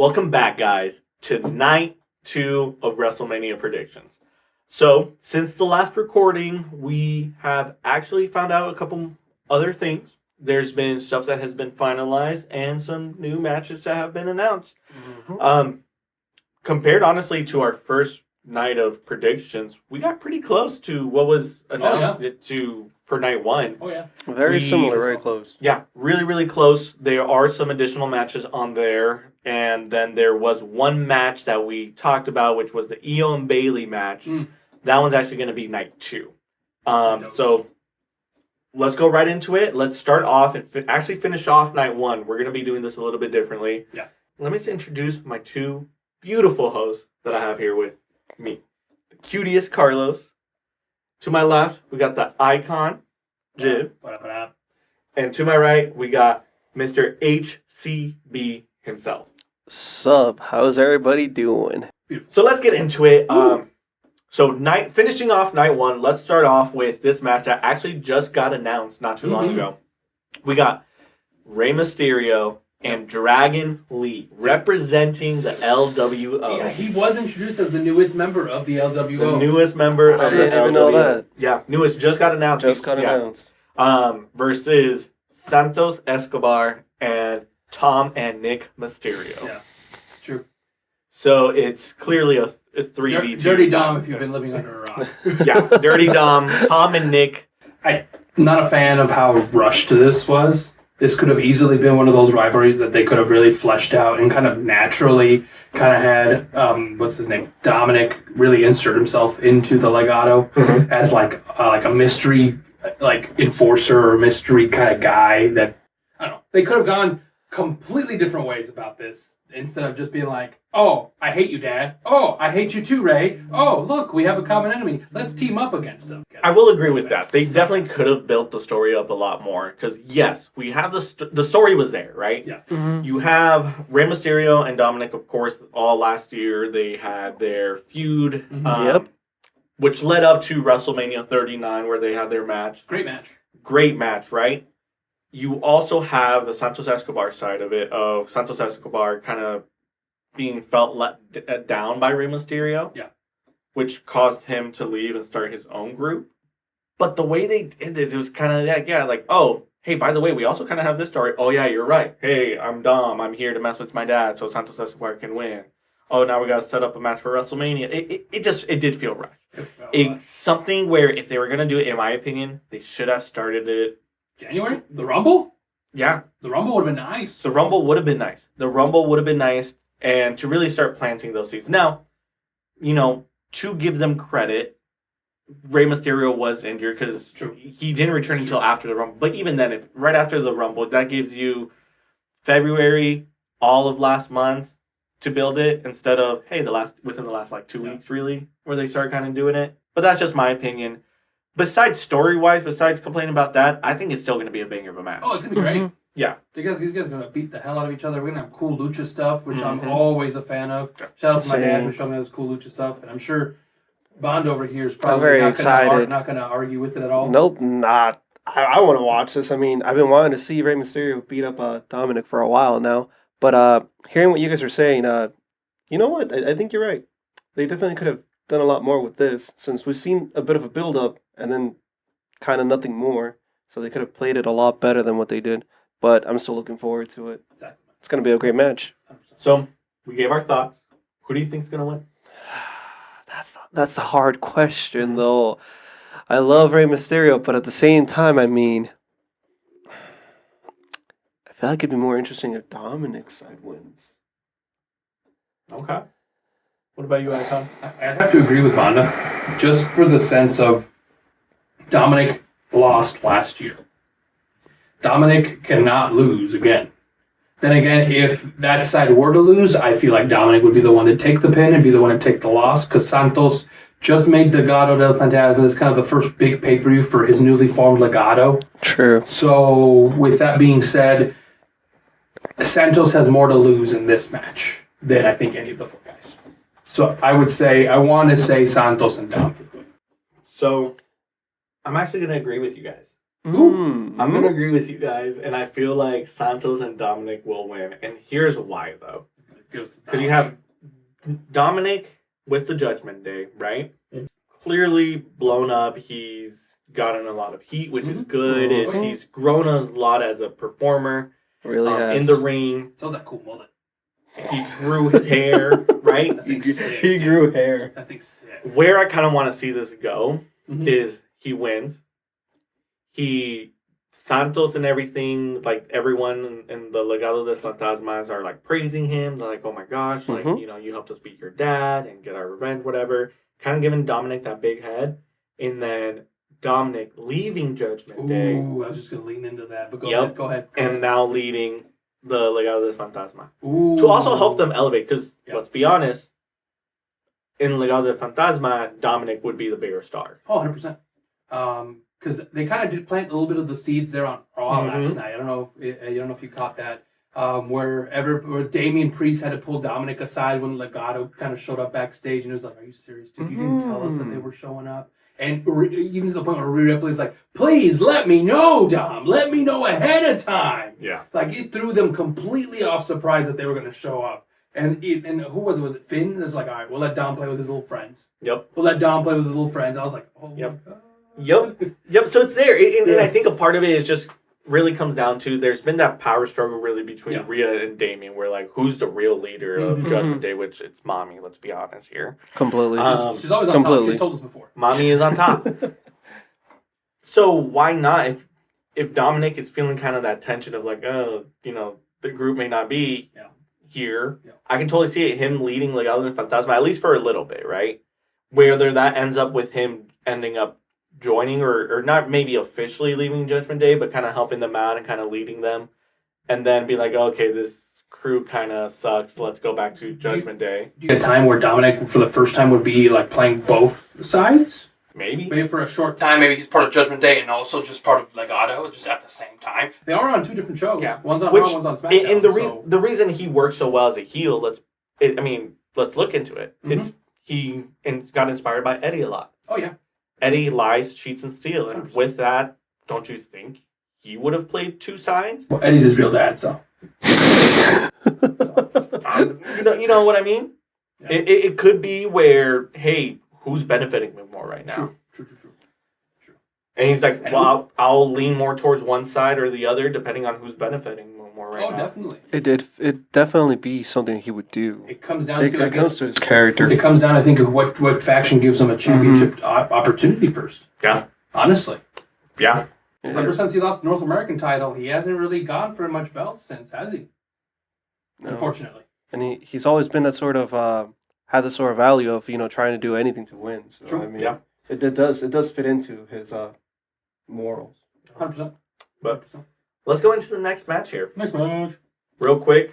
Welcome back, guys, to night 2 of WrestleMania predictions. So, since the last recording, we have actually found out a couple other things. There's been stuff that has been finalized and some new matches that have been announced. Compared, honestly, to our first night of predictions, we got pretty close to what was announced for night 1. Oh, yeah. Very similar, very close. Yeah, really, really close. There are some additional matches on there. And then there was one match that we talked about, which was the Io and Bayley match. That one's actually going to be night 2. So let's go right into it. Let's start off and actually finish off night 1. We're going to be doing this a little bit differently. Yeah. Let me just introduce my two beautiful hosts that I have here with me. The cutest Carlos. To my left, we got the icon, Jib. What up? And to my right, we got Mr. HCB himself. Sup? How's everybody doing? So let's get into it. Finishing off night 1, let's start off with this match that actually just got announced not too long ago. We got Rey Mysterio and Dragon Lee representing the LWO. Yeah, he was introduced as the newest member of the LWO. The newest member of the LWO. I didn't even know that. Yeah, newest, just got announced. Versus Santos Escobar and Tom and Nick Mysterio. Yeah, it's true. So it's clearly a 3v2. Dirty Dom if you've been living under a rock. Yeah, Dirty Dom, Tom and Nick. I'm not a fan of how rushed this was. This could have easily been one of those rivalries that they could have really fleshed out and kind of naturally had, what's his name, Dominic really insert himself into the Legado as like a mystery enforcer or mystery kind of guy that, I don't know, they could have gone completely different ways about this instead of just being like, oh, I hate you, Dad. Oh, I hate you too, Ray. Oh, look, we have a common enemy. Let's team up against him. I will agree with that. They definitely could have built the story up a lot more because, yes, we have the story was there, right? Yeah. You have Rey Mysterio and Dominic, of course, all last year. They had their feud, which led up to WrestleMania 39 where they had their match. Great match, right? You also have the Santos Escobar side of it, of Santos Escobar kind of being felt let down by Rey Mysterio. Yeah. Which caused him to leave and start his own group. But the way they did it was kind of oh, hey, by the way, we also kind of have this story. Oh, yeah, you're right. Hey, I'm Dom. I'm here to mess with my dad so Santos Escobar can win. Oh, now we got to set up a match for WrestleMania. It did feel rushed. It's something where if they were going to do it, in my opinion, they should have started it January? The Rumble? Yeah. The Rumble would have been nice. The Rumble would have been nice. And to really start planting those seeds. Now, to give them credit, Rey Mysterio was injured because he didn't return until after the Rumble. But even then, right after the Rumble, that gives you February, all of last month to build it instead of, within the last 2 weeks, really, where they start kind of doing it. But that's just my opinion. Besides story-wise, besides complaining about that, I think it's still going to be a banger of a match. Oh, it's going to be great. Yeah. Because these guys are going to beat the hell out of each other. We're going to have cool lucha stuff, which I'm always a fan of. Shout out to my dad who showed me this cool lucha stuff. And I'm sure Bond over here is probably not going to argue with it at all. Nope, not. I want to watch this. I mean, I've been wanting to see Rey Mysterio beat up Dominic for a while now. But hearing what you guys are saying, you know what? I think you're right. They definitely could have done a lot more with this since we've seen a bit of a build-up and then kind of nothing more. So they could have played it a lot better than what they did. But I'm still looking forward to it. Exactly. It's going to be a great match. So, we gave our thoughts. Who do you think's going to win? That's a hard question, though. I love Rey Mysterio, but at the same time, I mean, I feel like it'd be more interesting if Dominic's side wins. Okay. What about you, Icon? I'd have to agree with Bonda, just for the sense of Dominic lost last year. Dominic cannot lose again. Then again, if that side were to lose, I feel like Dominic would be the one to take the pin and be the one to take the loss, because Santos just made Legado del Fantasma. It's kind of the first big pay-per-view for his newly formed Legado. True. So, with that being said, Santos has more to lose in this match than I think any of the four guys. So, I want to say Santos and Dom for the win. So, I'm actually going to agree with you guys. I'm going to agree with you guys, and I feel like Santos and Dominic will win. And here's why, though. Because you have Dominic with the Judgment Day, right? Clearly blown up. He's gotten a lot of heat, which is good. He's grown a lot as a performer. Really has. In the ring. So that cool mullet. He grew his hair, right? That thing's sick. He grew hair. That thing's sick. Where I kind of want to see this go is he wins. Santos and everything, like everyone in the Legado de Fantasmas are like praising him. They're like, oh my gosh, like, you know, you helped us beat your dad and get our revenge, whatever. Kind of giving Dominic that big head. And then Dominic leaving Judgment Day. Ooh, I was just going to lean into that, but go ahead. And now leading the Legado de Fantasma. Ooh. To also help them elevate, because let's be honest, in Legado de Fantasma, Dominic would be the bigger star. Oh, 100%. Because they kind of did plant a little bit of the seeds there on Raw last night. I don't know if you caught that. Where Damian Priest had to pull Dominic aside when Legado kind of showed up backstage, and it was like, "Are you serious, dude? You didn't tell us that they were showing up." And even to the point where Rhea Ripley's like, "Please let me know, Dom. Let me know ahead of time." Yeah, like it threw them completely off surprise that they were going to show up. And who was it? Was it Finn? It's like, all right, we'll let Dom play with his little friends. Yep. We'll let Dom play with his little friends. I was like, oh my God. Yep. So it's there, and I think a part of it is just really comes down to there's been that power struggle really between Rhea and Damian, where like who's the real leader of Judgment Day, which it's Mommy. Let's be honest here. Completely. She's always on top. She's told us before. Mommy is on top. So why not if Dominic is feeling kind of that tension of like, oh, you know, the group may not be here. Yeah. I can totally see it, him leading Legado de Fantasma, at least for a little bit, right? Whether that ends up with him ending up joining or not maybe officially leaving Judgment Day, but kind of helping them out and kind of leading them, and then be like, okay, this crew kind of sucks. Let's go back to Judgment Day. Do you get a time where Dominic, for the first time, would be like playing both sides? Maybe for a short time. Maybe he's part of Judgment Day and also just part of Legado, just at the same time. They are on two different shows. Yeah. One's on Raw, one's on SmackDown. And the reason he works so well as a heel, let's look into it. He got inspired by Eddie a lot. Oh yeah. Eddie lies, cheats, and steals. And 100%. With that, don't you think he would have played two sides? Well, Eddie's his real dad, so. You know what I mean? Yeah. It could be where, hey, who's benefiting me more right now? True. And he's like, well, I'll lean more towards one side or the other, depending on who's benefiting more right now. Oh, definitely. It'd definitely be something he would do. It comes down to his character. It comes down, I think, of what faction gives him a championship opportunity first. Yeah. Honestly. Yeah. Ever since he lost the North American title, he hasn't really gone for much belts since, has he? No. Unfortunately. And he's always been that sort of had the sort of value of trying to do anything to win. So, true. I mean, it does fit into his morals. 100%. But let's go into the next match here. Next match. Real quick.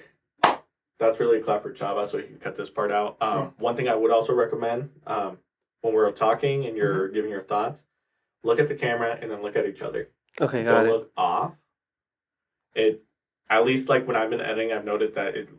That's really a clap for Chava, so you can cut this part out. Sure. One thing I would also recommend when we're talking and you're giving your thoughts, look at the camera and then look at each other. Okay, got it. Don't look off. It, at least like when I've been editing, I've noticed that it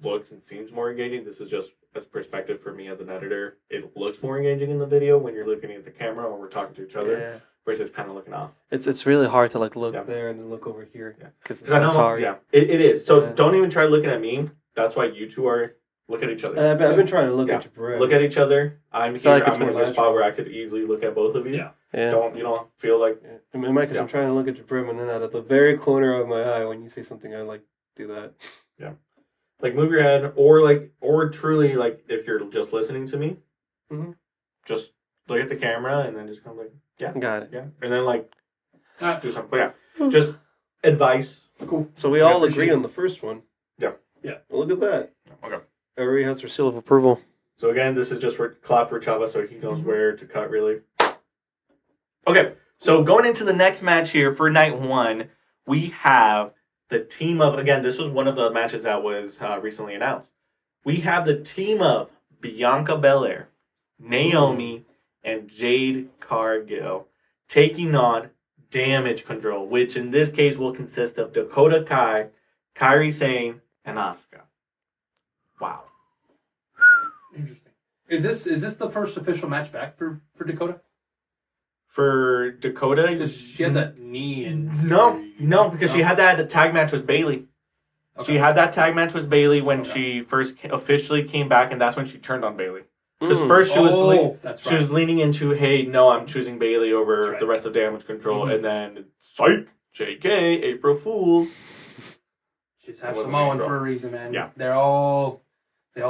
looks and seems more engaging. This is just a perspective for me as an editor. It looks more engaging in the video when you're looking at the camera or we're talking to each other versus kind of looking off. It's really hard to like look there and then look over here because it's hard. Yeah, it is. So don't even try looking at me. That's why you two are look at each other. I've been trying to look at Jabrim. Look at each other. I'm here. Like I'm in a spot where I could easily look at both of you. Yeah. Don't feel like. I mean, Mike, I'm trying to look at Jabrim, and then out of the very corner of my eye, when you say something, I like do that. Yeah. Like move your head, or truly like if you're just listening to me, just look at the camera and then just kind of like got it, and then like do something. But just advice. Cool. So we all agree on the first one. Yeah. Well, look at that. Okay. Everybody has their seal of approval. So again, this is just for clap for Chava, so he knows where to cut really. Okay. So going into the next match here for night one, we have the team of, again, this was one of the matches that was recently announced. We have the team of Bianca Belair, Naomi, and Jade Cargill taking on Damage Control, which in this case will consist of Dakota Kai, Kairi Sane, and Asuka. Wow. Interesting. Is this the first official match back for Dakota? For Dakota, because she had that knee injury. No, because she had that tag match with Bayley. She had that tag match with Bailey when Okay. she first officially came back, and that's when she turned on Bailey. Because Mm. first she was that's she was leaning into, hey, no, I'm choosing Bailey over That's right. the rest of Damage Control, Mhm. and then psych, JK, April Fools. She's half It wasn't Samoan April. for a reason, man. Yeah. They all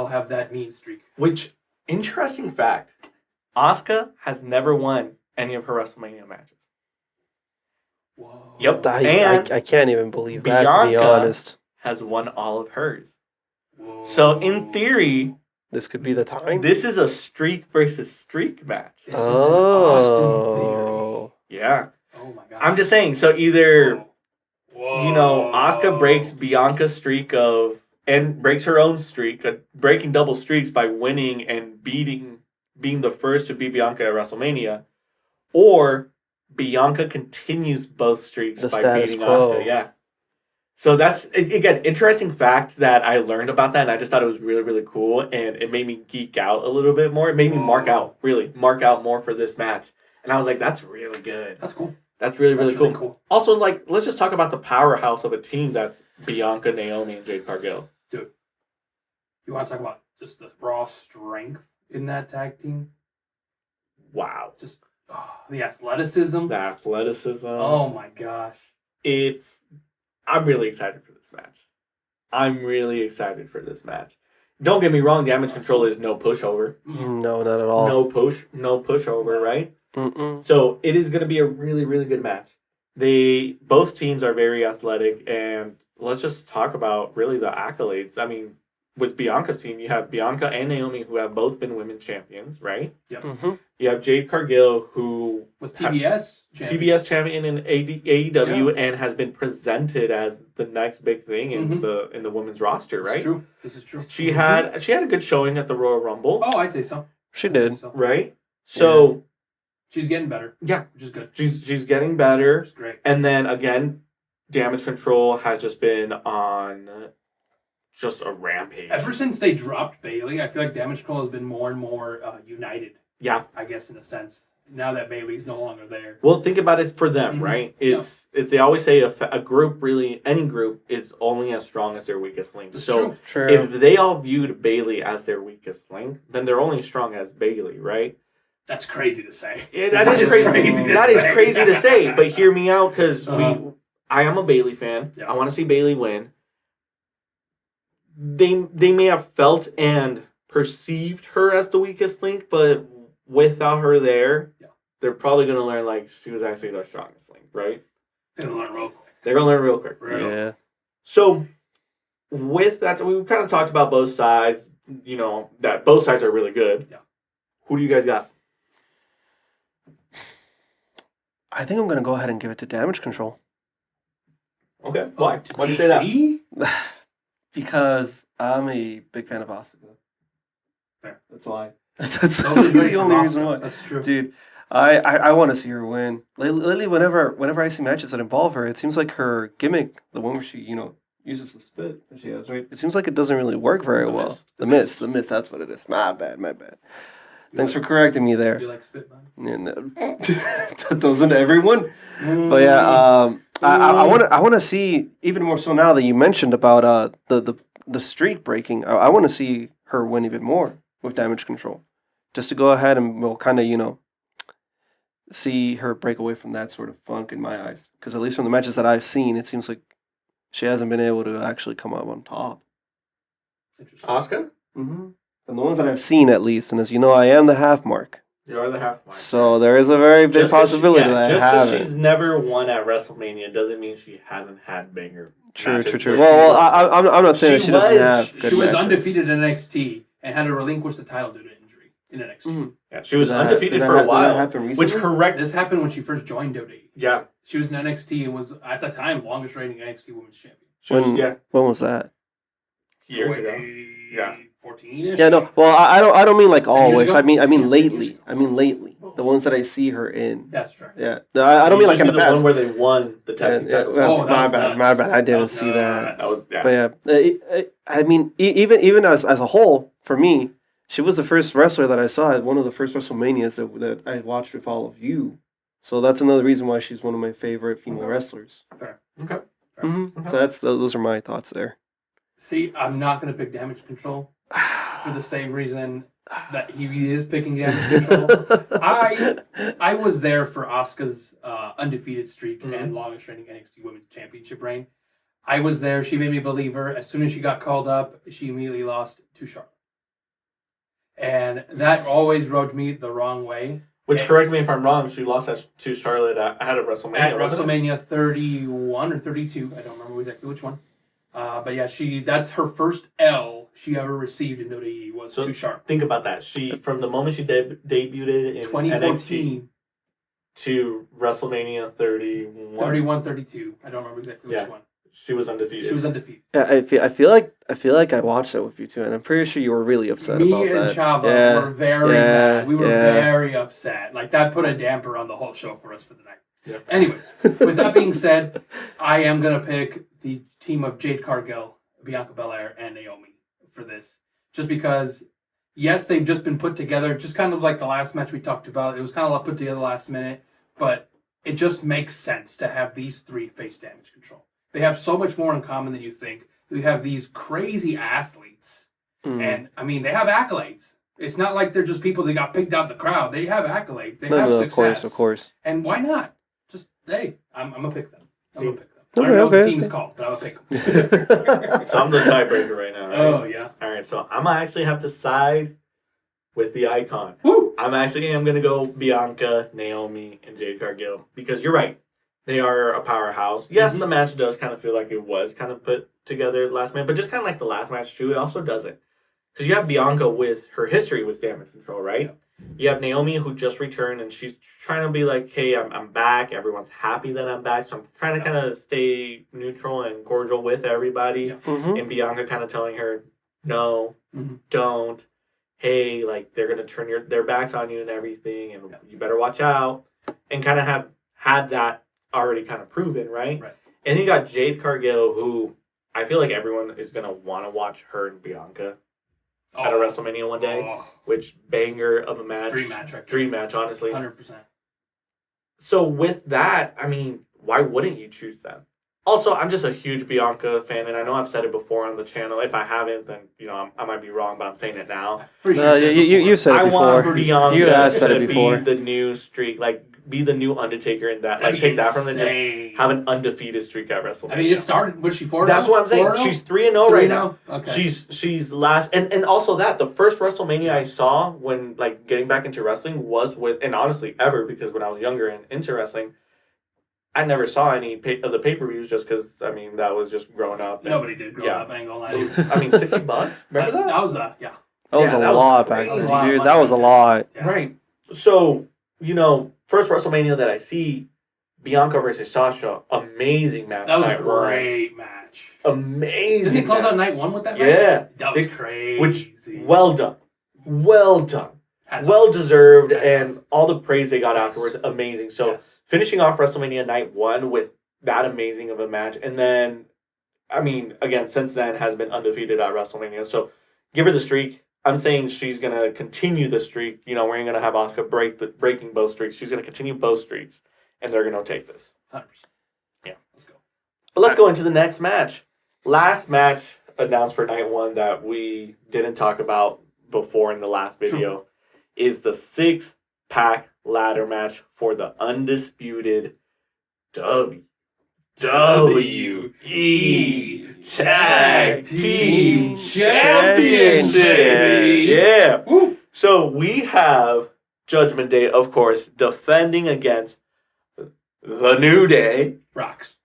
have that mean streak. Which, interesting fact, Asuka has never won any of her WrestleMania matches. Whoa. Yep. I can't even believe that, to be Bianca- honest. Has won all of hers. Whoa. So in theory, This could be the time. this is a streak versus streak match. This is an Austin Oh. Yeah. theory. Oh my god. I'm just saying, so either, Whoa. you know, Asuka breaks Bianca's streak and breaks her own streak, breaking double streaks by winning and being the first to beat Bianca at WrestleMania, or Bianca continues both streaks The by status beating quo. Asuka. Yeah. So that's, again, interesting fact that I learned about that, and I just thought it was really, really cool, and it made me geek out a little bit more. It made me mark out more for this match. And I was like, that's really good. That's cool. That's really, really That's cool. Also, like, let's just talk about the powerhouse of a team that's Bianca, Naomi, and Jade Cargill. Dude, you want to talk about just the raw strength in that tag team? Wow. Just the athleticism. The athleticism. Oh my gosh. I'm really excited for this match. Don't get me wrong, Damage Control is no pushover. No, not at all. No pushover, right? Mm-mm. So it is going to be a really, really good match. Both teams are very athletic, and let's just talk about really the accolades. I mean, with Bianca's team, you have Bianca and Naomi, who have both been women's champions, right? Mm-hmm. You have Jade Cargill, who Was TBS champion. CBS champion in AEW and has been presented as the next big thing in the women's roster, right? This is true. She had a good showing at the Royal Rumble, Oh, I'd say so. She I'd say did. so. right? So She's getting better. Yeah. Which is good. she's getting better. It's great. And then again, Damage Control has just been on just a rampage. Ever since they dropped Bailey, I feel like Damage Control has been more and more united. Yeah. I guess in a sense. Now that Bailey's no longer there. Well, think about it for them, Mhm. right? It's they always say a group, really, any group is only as strong as their weakest link. That's So true. if they all viewed Bailey as their weakest link, then they're only as strong as Bailey, right? That's crazy to say. Yeah, that is crazy. That is crazy to say. But hear me out, because I am a Bailey fan. Yeah. I want to see Bailey win. They may have felt and perceived her as the weakest link, but without her there, they're probably gonna learn like she was actually their strongest link, right? They're gonna learn real quick. They're gonna learn real quick. Yeah. So with that, we kind of talked about both sides. You know that both sides are really good. Yeah. Who do you guys got? I think I'm going to go ahead and give it to Damage Control. Okay. Why? Why do you say that? that? Because I'm a big fan of Asuka. Fair. That's why. That's Nobody's ready the for only Asuka. reason why. That's true. Dude, I want to see her win. Lately, whenever I see matches that involve her, it seems like her gimmick, the one where she, uses the spit that she has, right? It seems like it doesn't really work very The well. mist. The mist, that's what it is. My bad. Thanks for correcting me there. You like spit, man? And, doesn't everyone? But yeah, I want to see even more so now that you mentioned about the streak breaking. I want to see her win even more with Damage Control, just to go ahead and we'll kind of see her break away from that sort of funk in my eyes. Because at least from the matches that I've seen, it seems like she hasn't been able to actually come up on top. Interesting. Asuka? Mm-hmm. From the ones that I've seen, at least, and as you know, I am the half mark. You are the half mark. So there is a very big possibility that I just have because it. she's never won at WrestleMania doesn't mean she hasn't had banger. True. matches Well, where I'm not saying that she doesn't have good She was matches. undefeated in NXT and had to relinquish the title due to injury in NXT. Mhm. Yeah, she was Did that- undefeated did for that a while. happen Which recently? correct? This happened when she first joined WWE. Yeah, She was in NXT and was at the time longest reigning NXT Women's Champion. she was, When when was that? years ago. Yeah. 14-ish. Yeah, no. Well, I don't mean like 10 years always. ago? I mean Yeah, 10 years lately. ago. I mean lately. The ones that I see her in. That's fair. Yeah. No, I don't mean like in the the past. one where they won the tag team Yeah, titles. well, Oh, that my was bad. nuts. I didn't was see that. That was But yeah, I mean, even as a whole, for me, she was the first wrestler that I saw at one of the first WrestleManias that I watched with all of you. So that's another reason why she's one of my favorite female wrestlers. Fair. Okay. Mm-hmm. Okay. So those are my thoughts there. See, I'm not going to pick Damage Control for the same reason that he is picking Damage Control. I was there for Asuka's undefeated streak and longest reigning NXT Women's Championship reign. I was there. She made me a believer. As soon as she got called up, she immediately lost to Charlotte. And that always rubbed me the wrong way. Which, correct me if I'm wrong, she lost to Charlotte ahead of WrestleMania. At WrestleMania 31 or 32. I don't remember exactly which one. But yeah, that's her first L she ever received in WWE was to Charlotte. Think about that. She, from the moment she debuted in 2014 NXT to WrestleMania 31. 31, 32. I don't remember exactly which one. She was undefeated. She was undefeated. Yeah, I feel like I watched that with you too, and I'm pretty sure you were really upset about that. Me and Chava were very mad. We were very upset. Like, that put a damper on the whole show for us for the night. Yep. Anyways, with that being said, I am going to pick the team of Jade Cargill, Bianca Belair, and Naomi for this. Just because, yes, they've just been put together, just kind of like the last match we talked about. It was kind of put together last minute, but it just makes sense to have these three face Damage Control. They have so much more in common than you think. We have these crazy athletes. And, I mean, they have accolades. It's not like they're just people that got picked out of the crowd. They have accolades. They have success. Of course. And why not? Just, hey, I'm going to pick them. I'm going to pick them. Okay, I don't know what the okay. team's called, but I'm going to pick them. So I'm the tiebreaker right now, right? Oh, yeah. All right, so I'm going to actually have to side with the icon. Woo! I'm going to go Bianca, Naomi, and Jade Cargill. Because you're right. They are a powerhouse. Yes, the match does kind of feel like it was kind of put together last minute, but just kind of like the last match too, it also doesn't. Because you have Bianca with her history with Damage Control, right? Yeah. You have Naomi who just returned, and she's trying to be like, hey, I'm back. Everyone's happy that I'm back. So I'm trying to kind of stay neutral and cordial with everybody. Yeah. And Bianca kind of telling her, no, don't. Hey, like, they're going to turn their backs on you and everything, and you better watch out. And kind of have had that already kind of proven, right? And then you got Jade Cargill, who I feel like everyone is going to want to watch her and Bianca at a WrestleMania one day, which banger of a match. Dream match, honestly. 100%. So with that, I mean, why wouldn't you choose them? Also, I'm just a huge Bianca fan, and I know I've said it before on the channel. If I haven't, then, I might be wrong, but I'm saying it now. You said it before. I want Bianca you have said to it before. be the new streak, like, be the new Undertaker in that. Like, take that from them, just have an undefeated streak at WrestleMania. I mean, it started, was she 4-0? That's what I'm saying. She's 3-0 right now. Okay. She's last, and also that, the first WrestleMania I saw when, like, getting back into wrestling was with, and honestly, ever, because when I was younger and into wrestling, I never saw any of the pay-per-views just because, I mean, that was just growing up. Nobody did grow up, I ain't gonna lie to you. I mean, $60? Remember that? That was That was a lot back then, dude. That was a lot. Yeah. Right. So, first WrestleMania that I see, Bianca versus Sasha, amazing match. That was a great match. Amazing. Did they close out night one with that match? Yeah. That was crazy. Which, well done. Well done. Well deserved, and all the praise they got afterwards, amazing. So, finishing off WrestleMania night one with that amazing of a match, and then, I mean, again, since then has been undefeated at WrestleMania. So, give her the streak. I'm saying she's going to continue the streak. We're going to have Asuka breaking both streaks. She's going to continue both streaks, and they're going to take this. 100%. Yeah. Let's go. But let's go into the next match. Last match announced for night one that we didn't talk about before in the last video is the 6-pack ladder match for the undisputed WWE Tag Team Championship. Yeah. Woo. So we have Judgment Day, of course, defending against The New Day. Rocks.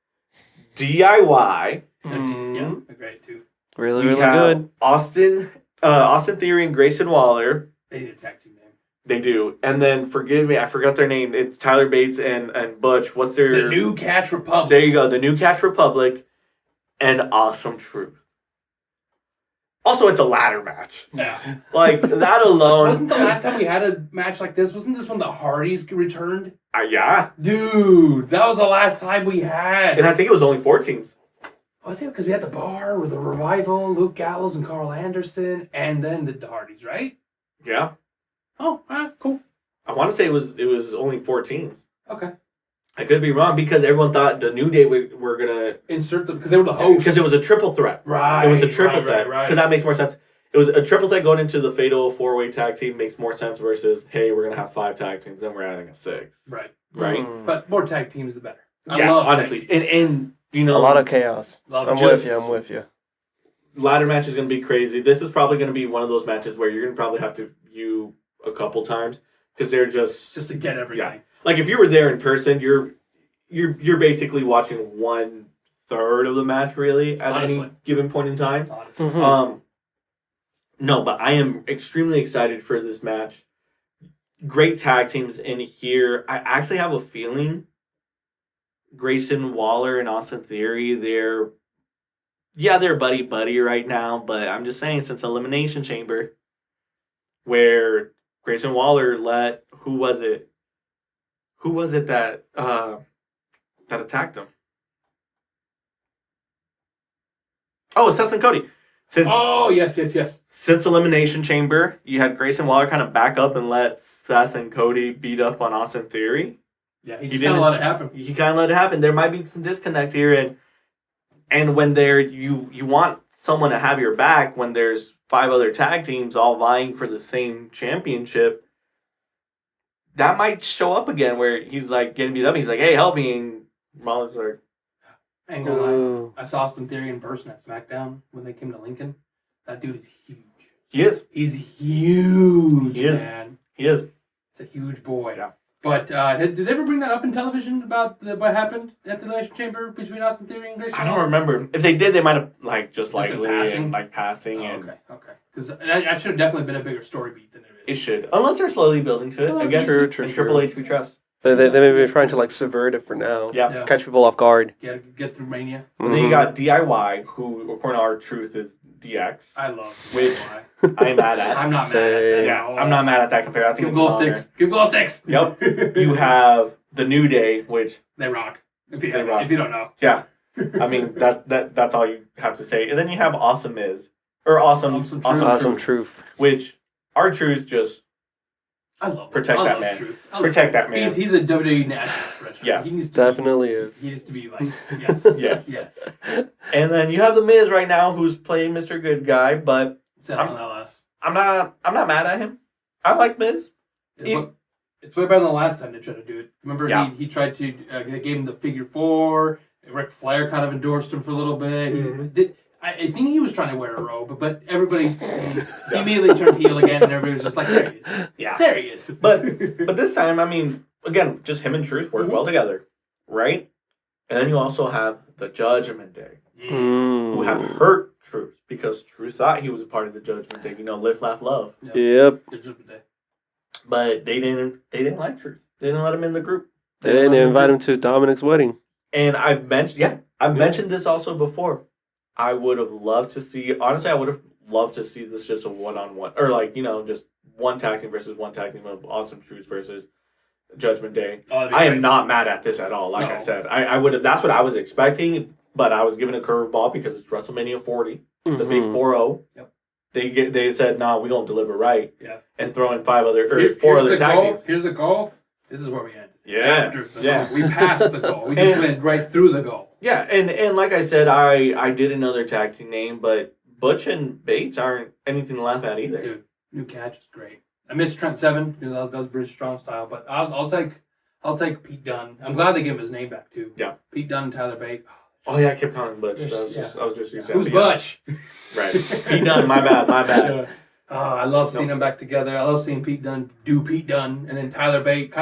DIY. Yeah, great too. Really good. Austin Theory and Grayson Waller. They need a tag team name. They do. And then, forgive me, I forgot their name. It's Tyler Bates and Butch. What's their... The New Catch Republic. There you go. The New Catch Republic and Awesome Truth. Also, it's a ladder match. Yeah. Like, that alone... Wasn't the last time we had a match like this, wasn't this when the Hardys returned? Yeah. Dude, that was the last time we had. And I think it was only 4 teams. Was it? Because we had the Bar with the Revival, Luke Gallows and Carl Anderson, and then the Hardys, right? Yeah. Oh, cool. I want to say it was only 4 teams. Okay. I could be wrong because everyone thought the New Day were gonna insert them because they were the hosts. Because it was a triple threat. Right. It was a triple threat. Right. Because that makes more sense. It was a triple threat going into the fatal 4-way tag team makes more sense versus, hey, we're gonna have 5 tag teams, then we're adding a 6. Right. But more tag teams, the better. I love honestly, and you know, a lot of chaos. I'm with you. Ladder match is gonna be crazy. This is probably gonna be one of those matches where you're gonna probably have to view a couple times because they're just to get everything. Yeah. Like if you were there in person, you're basically watching 1/3 of the match really at any given point in time. Honestly. No, but I am extremely excited for this match. Great tag teams in here. I actually have a feeling Grayson Waller and Austin Theory, they're buddy right now, but I'm just saying since Elimination Chamber, where Grayson Waller let who was it that attacked him? Oh, Seth and Cody. Yes. Since Elimination Chamber, you had Grayson Waller kind of back up and let Seth and Cody beat up on Austin Theory. Yeah, he kind of let it happen. He kind of let it happen. There might be some disconnect here, and when you want someone to have your back when there's 5 other tag teams all vying for the same championship, that might show up again where he's like getting beat up. He's like, "Hey, help me!" And Waller's like, I ain't gonna lie. I saw Austin Theory in person at SmackDown when they came to Lincoln. That dude is huge. He is. He's huge, man. He is. It's a huge boy. Yeah. But did they ever bring that up in television about what happened at the Elimination Chamber between Austin Theory and Grayson? I don't remember. If they did, they might have just passing. Okay. Because that should have definitely been a bigger story beat than it is. It should, unless they're slowly building to it. Again, true. Triple H we trust. They may be trying to subvert it for now. Yeah. Catch people off guard. Get through Mania. And then you got DIY, who according to our truth is DX. I love which I'm mad at. I'm not mad at that. Yeah, I'm not mad at that compared. I think Give glow sticks. Give glow sticks. Yep. You have the New Day, which they rock. If you don't know. Yeah. I mean that's all you have to say. And then you have Awesome Truth, which our truth just I love protect that man. Protect that man. He's a WWE national treasure. Yes, he definitely is. He needs to be like yes. And then you have the Miz right now, who's playing Mr. Good Guy, but I'm not mad at him. I like Miz. It's way better than the last time they tried to do it. Remember, he tried to they gave him the figure 4. Ric Flair kind of endorsed him for a little bit. Mm-hmm. I think he was trying to wear a robe, but everybody he immediately turned heel again, and everybody was just like, "There he is." Yeah, there he is. But this time, I mean, again, just him and Truth work well together, right? And then you also have the Judgment Day, who have hurt Truth because Truth thought he was a part of the Judgment Day. Live, laugh, love. Yep. But they didn't like Truth. They didn't let him in the group. They didn't invite him to Dominic's wedding. And I've mentioned this also before. I would have loved to see. Honestly, I would have loved to see this just a one-on-one, or just one tag team versus one tag team of Awesome Truth versus Judgment Day. I am not mad at this at all. Like I said, I would have. That's what I was expecting, but I was given a curveball because it's WrestleMania 40, the big 4-0. Yep. They said, "Nah, we gonna deliver right." Yeah. And throw in 4 other tag teams. Here's the goal. This is where we end. Yeah. We passed the goal. We just went right through the goal. Yeah, and like I said, I did another tag team name, but Butch and Bates aren't anything to laugh at either. Dude, New Catch is great. I miss Trent Seven because that was British Strong Style, but I'll take Pete Dunne. I'm glad they gave him his name back too. Yeah. Pete Dunne and Tyler Bate. Oh yeah, I kept calling him Butch. I was just using Who's Butch? Right. Pete Dunne. My bad. Yeah. I love seeing them back together. I love seeing Pete Dunne do Pete Dunne, and then Tyler Bate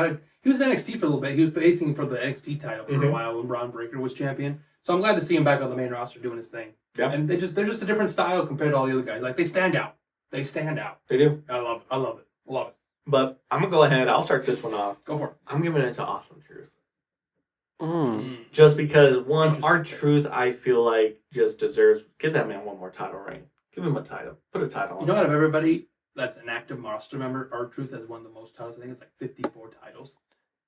he was in NXT for a little bit. He was facing for the NXT title for a while when Braun Breaker was champion. So I'm glad to see him back on the main roster doing his thing. Yeah. And they're just a different style compared to all the other guys. Like they stand out. They do. I love it. But I'm gonna go ahead. I'll start this one off. Go for it. I'm giving it to Awesome Truth. Just because our Truth, I feel like just deserves. Give that man one more title reign. Give him a title. Put a title on. Out of everybody that's an active roster member, our Truth has won the most titles. I think it's like 54 titles.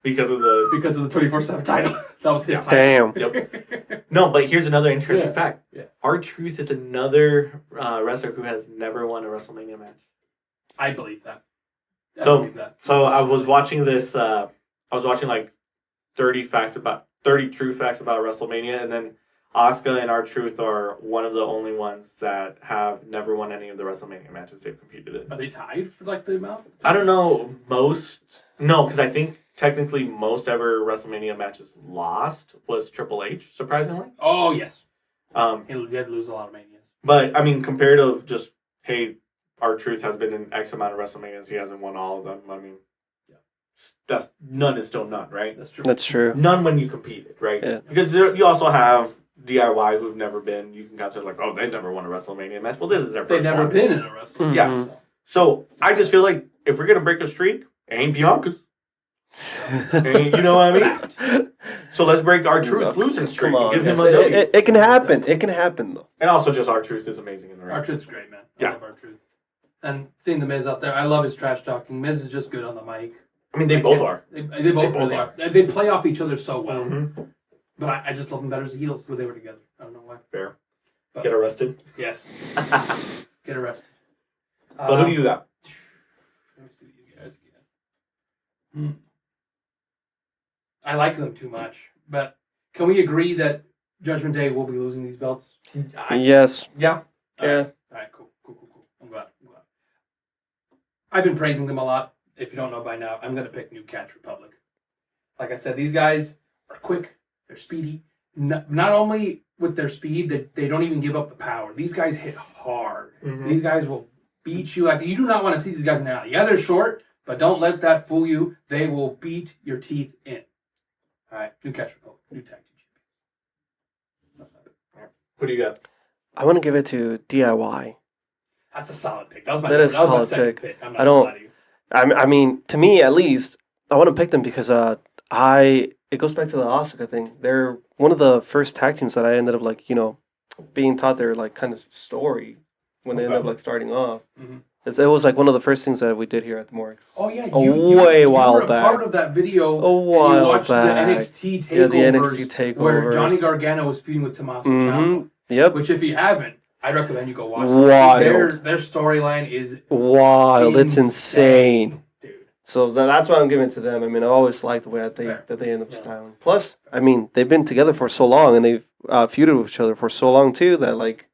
Because of the 24/7 title. That was his title. Damn. Yep. No, but here's another interesting fact. Yeah. Our Truth is another wrestler who has never won a WrestleMania match. I believe that. So I was watching this. I was watching like 30 true facts about WrestleMania, and then Asuka and R-Truth are one of the only ones that have never won any of the WrestleMania matches they've competed in. Are they tied for like the amount? I don't know. No, because I think technically most ever WrestleMania matches lost was Triple H, surprisingly. Oh yes. Um, He did lose a lot of manias. but I mean, compared to just, hey, R-Truth has been in X amount of WrestleManias, he hasn't won all of them. I mean, that's none is still none, right? That's true. That's true. None when you competed, right? Yeah. Because you also have DIY who've never been. You can consider like, oh, they never won a WrestleMania match. Well, this is their They've first never one. been in a wrestling. Mhm. Yeah. So I just feel like if we're gonna break a streak, it ain't Bianca's. You know what I mean? So let's break our truth losing streak Come on, and give him guys. a W. It can happen. It can happen though. And also, just our truth is amazing in the ring. R-Truth's great, man. I Yeah. love R-Truth. And seeing the Miz out there, I love his trash talking. Miz is just good on the mic. I mean, they both are. They both really are. They play off each other so well. Mhm. But I just love them better as heels where they were together. I don't know why. Fair. But, Get arrested. Yes. Get arrested. But who do you got? Let me see you guys again. I like them too much. But can we agree that Judgment Day will be losing these belts? Yes. Yeah. Yeah. All right, cool. I'm glad. I've been praising them a lot. If you don't know by now, I'm going to pick New Catch Republic. Like I said, these guys are quick. They're speedy. Not only with their speed, they don't even give up the power. These guys hit hard. Mhm. These guys will beat you. Like, you do not want to see these guys in the alley. Yeah, they're short, but don't let that fool you. They will beat your teeth in. All right, New Catch Republic. New tag team champions. That's my pick. Who do you got? I want to give it to DIY. That's a solid pick. That was my That is that was my solid second pick. pick. I'm not I gonna don't- lie to you. I mean, to me at least, I want to pick them because it goes back to the Asuka thing. They're one of the first tag teams that I ended up like, being taught their like kind of story when they ended up like starting off. Mhm. It was like one of the first things that we did here at the Morgues. Oh yeah, A you way while were a back. part of that video. A while and you watched back. the NXT takeovers. Yeah, the NXT takeovers. where Johnny Gargano was feuding with Tommaso Mm-hmm. Ciampa. Yep. Which, if you haven't, I recommend you go watch. Wild. Their storyline is Wild. It's insane. dude. So that's why I'm giving it to them. I mean, I always liked the way that they end up styling. Plus, I mean, they've been together for so long and they've feuded with each other for so long too that like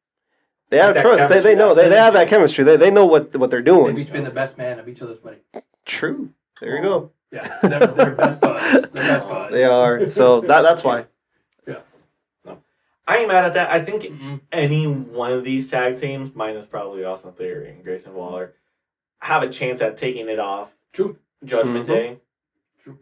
they have That trust. They chemistry, know that they have that synergy. chemistry. They know what they're They've doing. each been the best man of each other's wedding. True. There you go. Yeah, they're best buds. They're best buds. They are. So that's why. I ain't mad at that. I think Mhm. any one of these tag teams, minus probably Austin Theory and Grayson Waller, have a chance at taking it off True. Judgment Mhm. Day. True.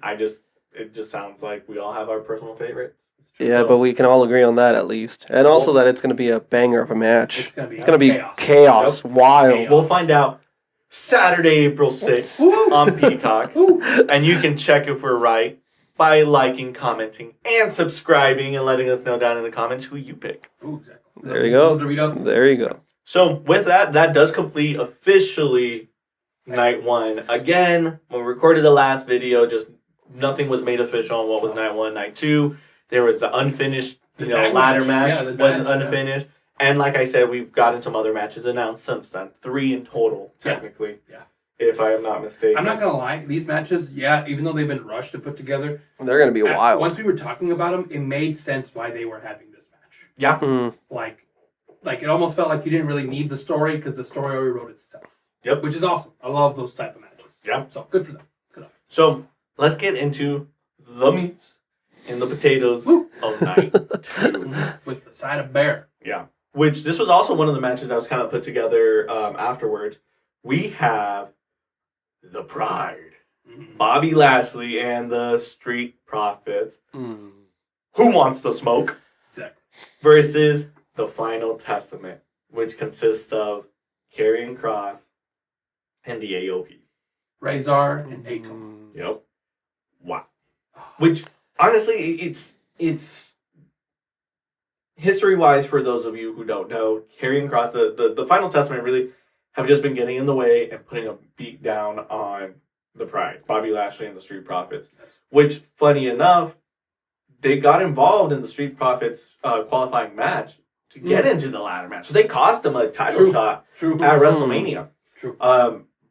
It just sounds like we all have our personal favorites. Yeah, So- but we can all agree on that at least, and also that it's going to be a banger of a match. It's gonna be. It's going to be chaos. chaos, wild. Chaos. We'll find out Saturday, April 6th Woo! on Peacock. Ooh. And you can check if we're right by liking, commenting, and subscribing and letting us know down in the comments who you pick. Ooh, exactly. There you go. Dorito. There you go. So with that does complete officially night one. Again, when we recorded the last video, just nothing was made official on what was night one, night two. There was the unfinished, The tag ladder match. match Yeah, the wasn't match, yeah. unfinished. And like I said, we've gotten some other matches announced since then. 3 in total, technically. Yeah. If I am not mistaken. I'm not gonna lie. These matches, yeah, even though they've been rushed to put together, They're going to be wild. once we were talking about them, it made sense why they were having this match. Yeah. Mm. Like it almost felt like you didn't really need the story because the story already wrote itself. Yep. Which is awesome. I love those type of matches. Yeah. So good for them. Good on So let's get into the meats and the potatoes Woo. of night two. them. With the side of bear. Yeah. Which this was also one of the matches that was kind of put together afterwards. We have the Pride, Mhm. Bobby Lashley and the Street Profits. Mm. Who wants the smoke? Exactly. Versus the Final Testament, which consists of Karrion Kross and the AOP. Razor and Akon. Mm. Yep. Wow. Which honestly, it's history-wise for those of you who don't know, Karrion Kross, the Final Testament really have just been getting in the way and putting a beat down on the Pride, Bobby Lashley and the Street Profits. Yes. Which, funny enough, they got involved in the Street Profits qualifying match to get into the ladder match. So they cost them a title True. shot True. at WrestleMania. True.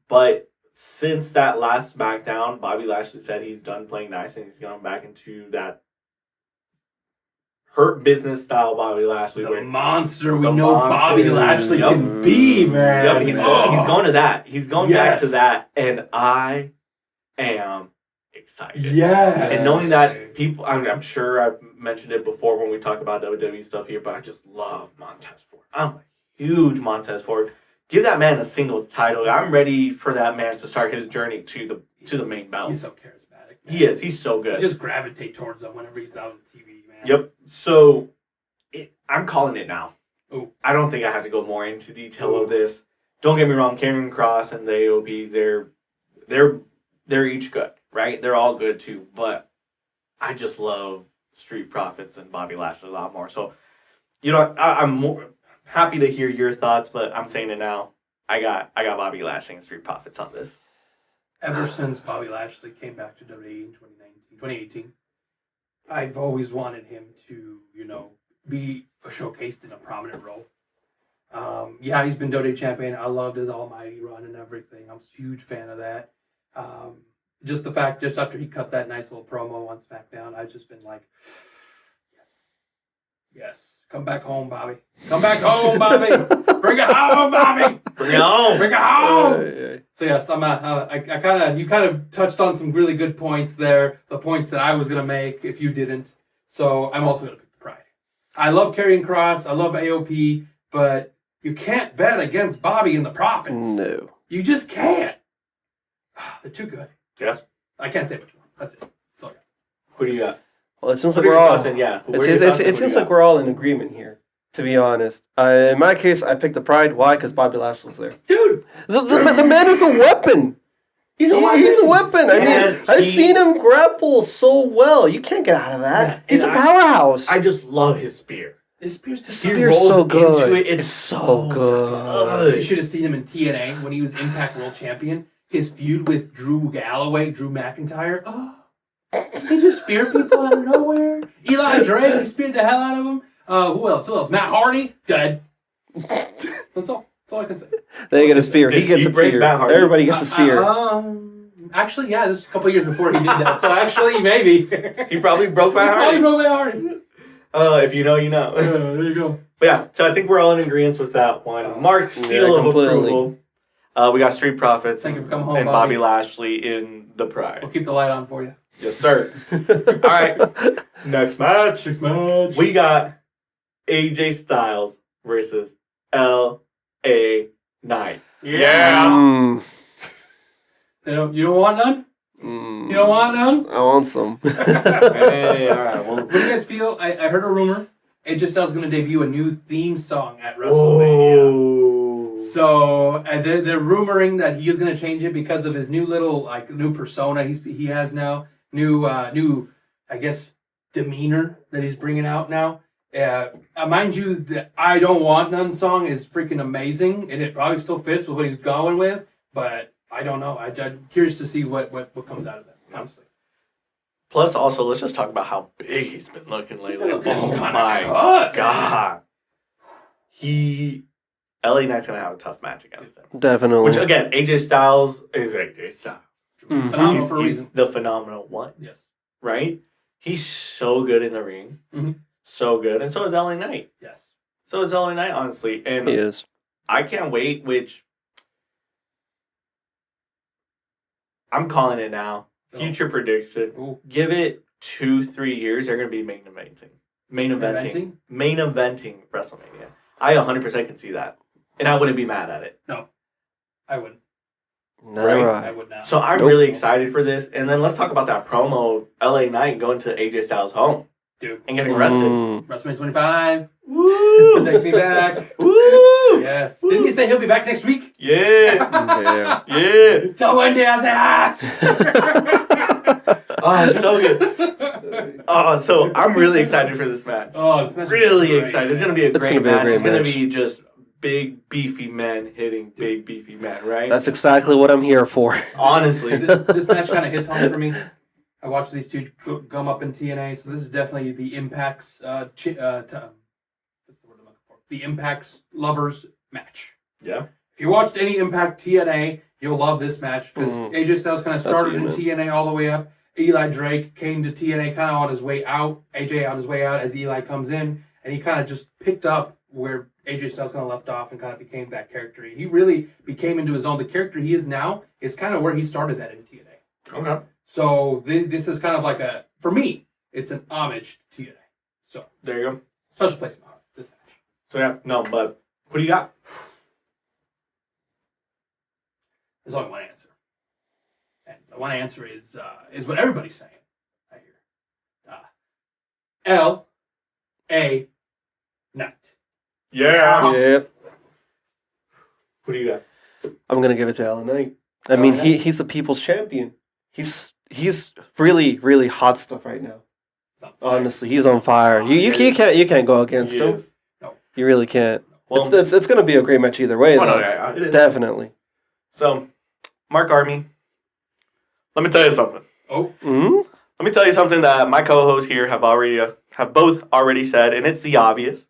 But since that last SmackDown, Bobby Lashley said he's done playing nice and he's gone back into that hurt business style Bobby Lashley. The where monster we the know monster. Bobby Lashley Yep. can be, man. Yep, he's going to that. He's going back to Yes. that, and I am excited. Yes. And knowing that people, I'm sure I've mentioned it before when we talk about WWE stuff here, but I just love Montez Ford. I'm a huge Montez Ford. Give that man a singles title. I'm ready for that man to start his journey to the main belt. He's so charismatic. Man. He is. He's so good. You just gravitate towards him whenever he's out on TV, man. Yep. So I'm calling it now. Ooh. I don't think I have to go more into detail of this. Don't get me wrong, Karrion Kross and the AOP, they're each good, right? They're all good too, but I just love Street Profits and Bobby Lashley a lot more. So, I'm more happy to hear your thoughts, but I'm saying it now. I got Bobby Lashley and Street Profits on this. Ever since Bobby Lashley came back to WWE in 2018, I've always wanted him to, be showcased in a prominent role. Yeah, he's been WWE champion. I loved his Almighty run and everything. I'm a huge fan of that. Just the fact, just after he cut that nice little promo on SmackDown, I've just been like, yes, come back home, Bobby. Come back home, Bobby. Bring it home, Bobby. Bring it home. Bring it home. So yes, you kind of touched on some really good points there. The points that I was gonna make if you didn't. So I'm also gonna pick the Pride. I love Karrion Kross. I love AOP, but you can't bet against Bobby and the Profits. No. You just can't. They're too good. Yeah. I can't say which one. That's it. That's all I got. Who do you got? Well, it seems What like are we're your all. thoughts? And yeah, It seems like we're all in agreement here. To be honest, in my case, I picked the Pride. Why? Because Bobby Lashley's there. Dude, The man is a weapon. he's a weapon. He's a weapon. I mean, I've he- seen him grapple so well. You can't get out of that. Yeah, He's a and powerhouse. I just love his spear. His spear's His just spear's rolls so good. into it. It's so good. You should have seen him in TNA when he was Impact World Champion. His feud with Drew McIntyre. Oh, he just speared people out of nowhere. Eli Drake, he speared the hell out of him. Who else? Matt Hardy, dead. That's all. That's all I can say. They get a spear. He Did gets he a break spear. Matt Hardy? Everybody gets a spear. Actually, yeah, this was a couple years before he did that. So actually, maybe. He probably broke my He probably heart. broke Matt Hardy. If you know, you know. There you go. But yeah, so I think we're all in agreement with that one. Mark, seal of completely. approval. We got Street Profits Thank you for coming home, and Bobby. Bobby Lashley in the Pride. We'll keep the light on for you. Yes, sir. All right, next match. match. We got AJ Styles versus L.A. Knight. Yeah. Mm, You don't want none? mm, You don't want none? I want some. Hey, all right. Well, What do you guys feel? I heard a rumor. AJ Styles is going to debut a new theme song at WrestleMania. So they're rumoring that he is going to change it because of his new new persona he has now. New I guess demeanor that he's bringing out now. Mind you, the I Don't Want None song is freaking amazing, and it probably still fits with what he's going with. But I don't know. I'm curious to see what comes out of that. Honestly. Plus, also, let's just talk about how big he's been looking lately. He's been looking Oh kinda my cut, God. LA Knight's going to have a tough match against him. Definitely. Which, again, AJ Styles is AJ Styles. Mhm. Phenomenal for a He's reason. the phenomenal one, Yes. right? He's so good in the ring. Mhm. So good. And so is LA Knight. Yes. So is LA Knight, honestly. And he is. I can't wait, which I'm calling it now. Oh. Future prediction. Ooh. Give it 2-3 years, they're going to be main eventing WrestleMania. I 100% can see that. And I wouldn't be mad at it. I wouldn't. Never Right. I would not. So I'm Nope. really excited for this. And then let's talk about that promo of LA Knight going to AJ Styles' home Dude. and getting arrested. WrestleMania 25. Woo! Takes me back. Woo! Yes. Didn't you say he'll be back next week? Yeah! Yeah. Yeah! Tell Wendy I say hi. Oh, it's so good. Oh, so I'm really excited for this match. Oh, this match is Really great. excited. It's going to be a It's great gonna be a match. great It's going to match. be just big, beefy men hitting big, beefy men, right? That's exactly what I'm here for. Honestly. This match kind of hits home for me. I watched these two come up in TNA, so this is definitely the Impact's what's the word I'm looking for? The Impact's lovers match. Yeah. If you watched any Impact TNA, You'll love this match because Mhm. AJ Styles kind of That's started it, in man. TNA all the way up. Eli Drake came to TNA kind of on his way out. AJ on his way out as Eli comes in, and he kind of just picked up where AJ Styles kind of left off and kind of became that character. He really became into his own. The character he is now is kind of where he started that in TNA. Okay. So this is kind of like for me, it's an homage to TNA. So There you go. special place in my heart, this match. So yeah, no, but what do you got? There's only one answer. And the one answer is what everybody's saying. I hear. L.A. Knight. Yeah. Yep. What do you got? I'm gonna give it to Alan Knight. I mean, he's the people's champion. He's really really hot stuff right now. Honestly, he's on fire. You can't go against He him. is. No. You really can't. Well, It's gonna be a great match either way, oh, though. no, yeah, it is. Definitely. So, Mark Army, let me tell you something. Oh, Hmm. Let me tell you something that my co-hosts here have both already said, and it's the obvious.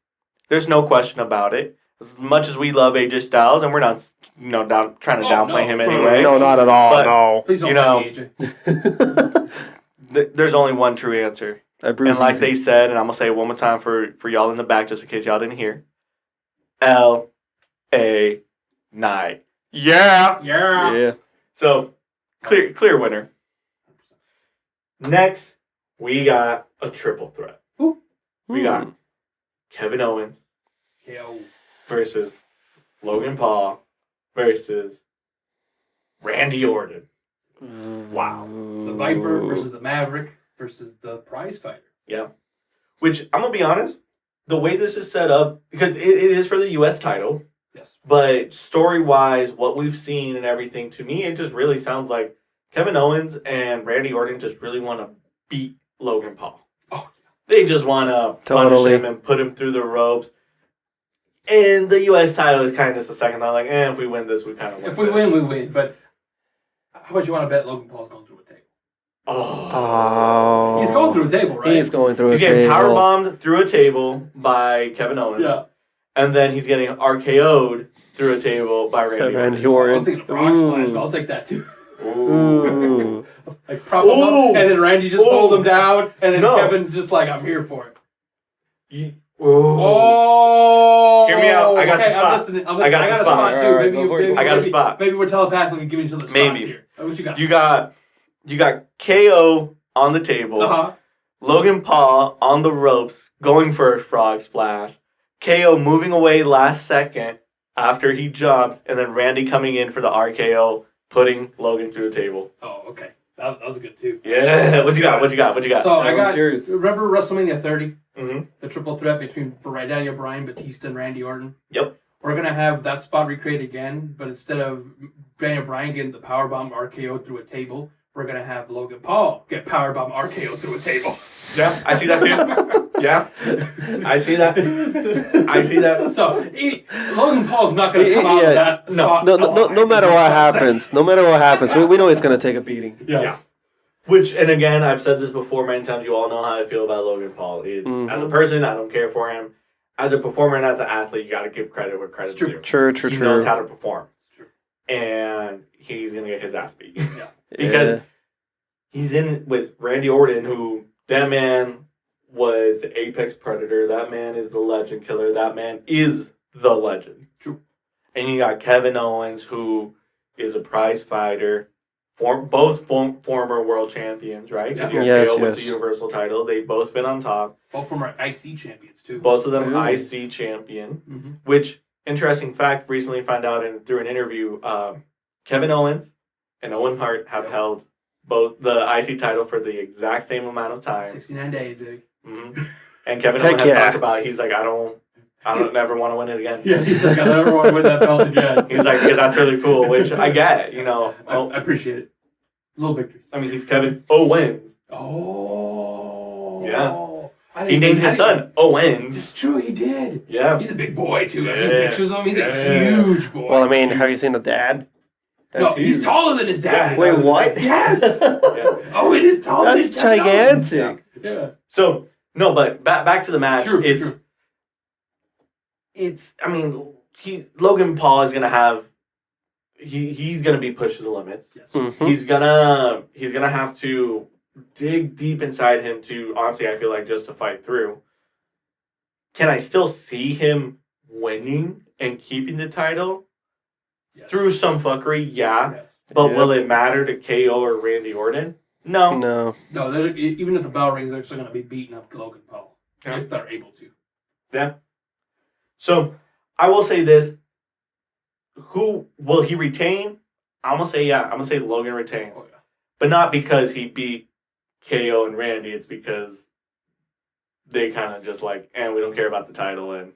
There's no question about it. As much as we love AJ Styles, and we're not, trying to downplay him anyway. No, not at all. But- no. please don't You mind know- me, AJ. There's only one true answer. And like they said, and I'm going to say it one more time for y'all in the back, just in case y'all didn't hear. L.A. Knight. Yeah. Yeah. Yeah. So, clear winner. Next, we got a triple threat. We got Kevin Owens KO. versus Logan Paul versus Randy Orton. Wow. The Viper versus the Maverick versus the prize fighter. Yeah. Which, I'm going to be honest, the way this is set up, because it is for the U.S. title, Yes. but story-wise, what we've seen and everything, to me, it just really sounds like Kevin Owens and Randy Orton just really want to beat Logan Paul. Oh, They just want to Totally. punish him and put him through the ropes. And the U.S. title is kind of just a second thought, like, if we win this, we kind of win. if we win, we win. But how much you want to bet Logan Paul's going through a table? Oh. He's going through a table, right? He's going through He's a getting table. powerbombed through a table by Kevin Owens. Yeah. And then he's getting RKO'd through a table by Randy Randy Orton. I was thinking of frog Ooh. splash, but I'll take that too. Ooh. Like prop him up, Ooh. and then Randy just Ooh. hold him down, and then No. Kevin's just like, I'm here for it. Oh. Oh! Hear me out. I got the okay, spot. I'm listening. I got the a spot. spot too. Alright, Maybe, go for it. maybe I got a maybe- spot. Maybe we're telepathically giving each other spots Maybe. here. What you got? You got KO on the table. Uh-huh. Logan Paul on the ropes going for a frog splash. KO moving away last second after he jumps, and then Randy coming in for the RKO, putting Logan through a table. Oh, okay. That was good too. Yeah. What you got? So I I'm got. serious. Remember WrestleMania 30, Mm-hmm. the triple threat between Daniel Bryan, Batista, and Randy Orton. Yep. We're gonna have that spot recreated again, but instead of Daniel Bryan getting the powerbomb RKO through a table, we're gonna have Logan Paul get powerbomb RKO through a table. Yeah, I see that too. Yeah, I see that. I see that. So Logan Paul's not gonna come out of that No. spot. No alive. matter what happens, we know he's gonna take a beating. Yes. Yeah. Which, and again, I've said this before many times. You all know how I feel about Logan Paul. It's as a person, I don't care for him. As a performer and as an athlete, you got to give credit where credit's due. True. He knows how to perform, and he's gonna get his ass beat because he's in with Randy Orton, who that man was the apex predator. That man is the legend killer. That man is the legend. True. And you got Kevin Owens, who is a prize fighter. Both former world champions, right? Yeah. You Yes, with yes. the Universal title. They've both been on top. Both from our IC champions too. Both of them Ooh. IC champion. Mm-hmm. Which, interesting fact, recently found out through an interview, Kevin Owens and Owen Hart have held both the IC title for the exact same amount of time. 69 days, baby. Mm-hmm. And Kevin Heck Owens has yeah. talked about it. He's like, I don't never want to win it again. Yeah, he's like, I never want to win that belt again. He's like, because that's really cool, which I get, I appreciate it. Little victories. I mean, he's Kevin Owens. Oh. Yeah. He named his son Owens. It's true, he did. Yeah. He's a big boy too. I've seen Yeah. pictures of him. He's Yeah. a huge boy. Well, I mean, have you seen the dad? no, huge. he's taller than his dad. Yeah, Wait, what? Yes. Yeah. Oh, it is taller. That's than Kevin Owens. gigantic. Yeah. So, no, but back to the match. True. It's I mean, Logan Paul is going to have he's gonna be pushed to the limits. Yes. Mhm. He's gonna have to dig deep inside him to honestly, I feel like, just to fight through. Can I still see him winning and keeping the title Yes. through some fuckery? Yeah, Yes. but Yep. will it matter to KO or Randy Orton? No. No. No, even if the bell rings, they're still going to be beating up Logan Paul Yeah. if they're able to. Yeah. So I will say this: who will he retain? I'm gonna say yeah. I'm gonna say Logan retains, Oh yeah. but not because he beat KO and Randy. It's because they kind of just like, and we don't care about the title, and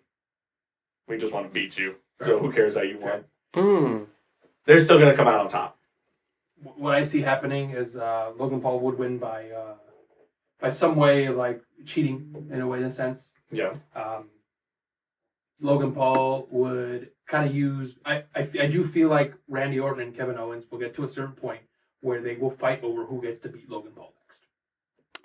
we just want to beat you. So who cares how you won? Mm. They're still gonna come out on top. What I see happening is Logan Paul would win by some way, like cheating in a way, in a sense. Yeah. Logan Paul would kind of use. I do feel like Randy Orton and Kevin Owens will get to a certain point where they will fight over who gets to beat Logan Paul next.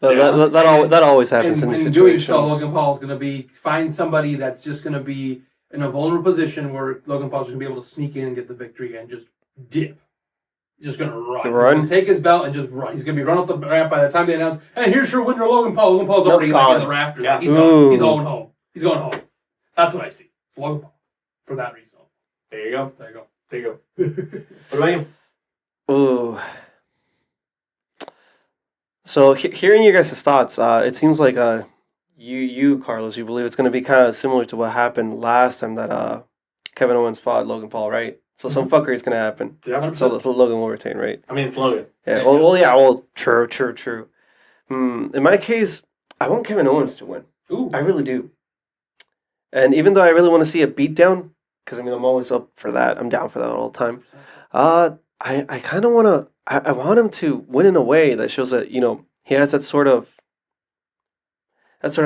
That always happens in these in doing so, situations. Logan Paul is going to find somebody that's just going to be in a vulnerable position where Logan Paul's going to be able to sneak in and get the victory and just dip. Just going to run. He's gonna take his belt and just run. He's going to be run up the ramp by the time they announce, "Hey, here's your winner, Logan Paul." Logan Paul's already like in the rafters. Yeah. Like, he's gone. He's going home. He's going home. That's what I see. It's Logan Paul for that reason. There you go. There you go. There you go. What about you? Ooh. So hearing you guys' thoughts, it seems like you Carlos, you believe it's going to be kind of similar to what happened last time that Kevin Owens fought Logan Paul, right? So some fuckery is going to happen. Yeah. So Logan will retain, right? I mean, it's Logan. Yeah. Yeah, Well, true. In my case, I want Kevin Owens to win. Ooh. I really do. And even though I really want to see a beatdown, because I mean I'm always up for that. I'm down for that all the time. I kind of want to. I want him to win in a way that shows that he has that sort of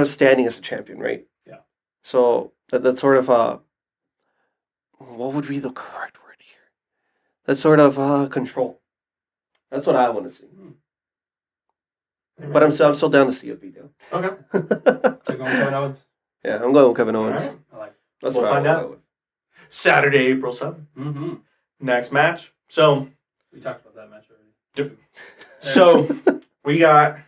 standing as a champion, right? Yeah. So that sort of what would be the correct word here? That sort of control. That's what I want to see. But I'm still down to see a beatdown. Okay. So going Kevin Owens. Yeah, I'm going with Kevin Owens. Alright. I like. That's We'll what find I out. would go with. Saturday, April 7th. Mm-hmm. Next match. So We talked about that match already. we got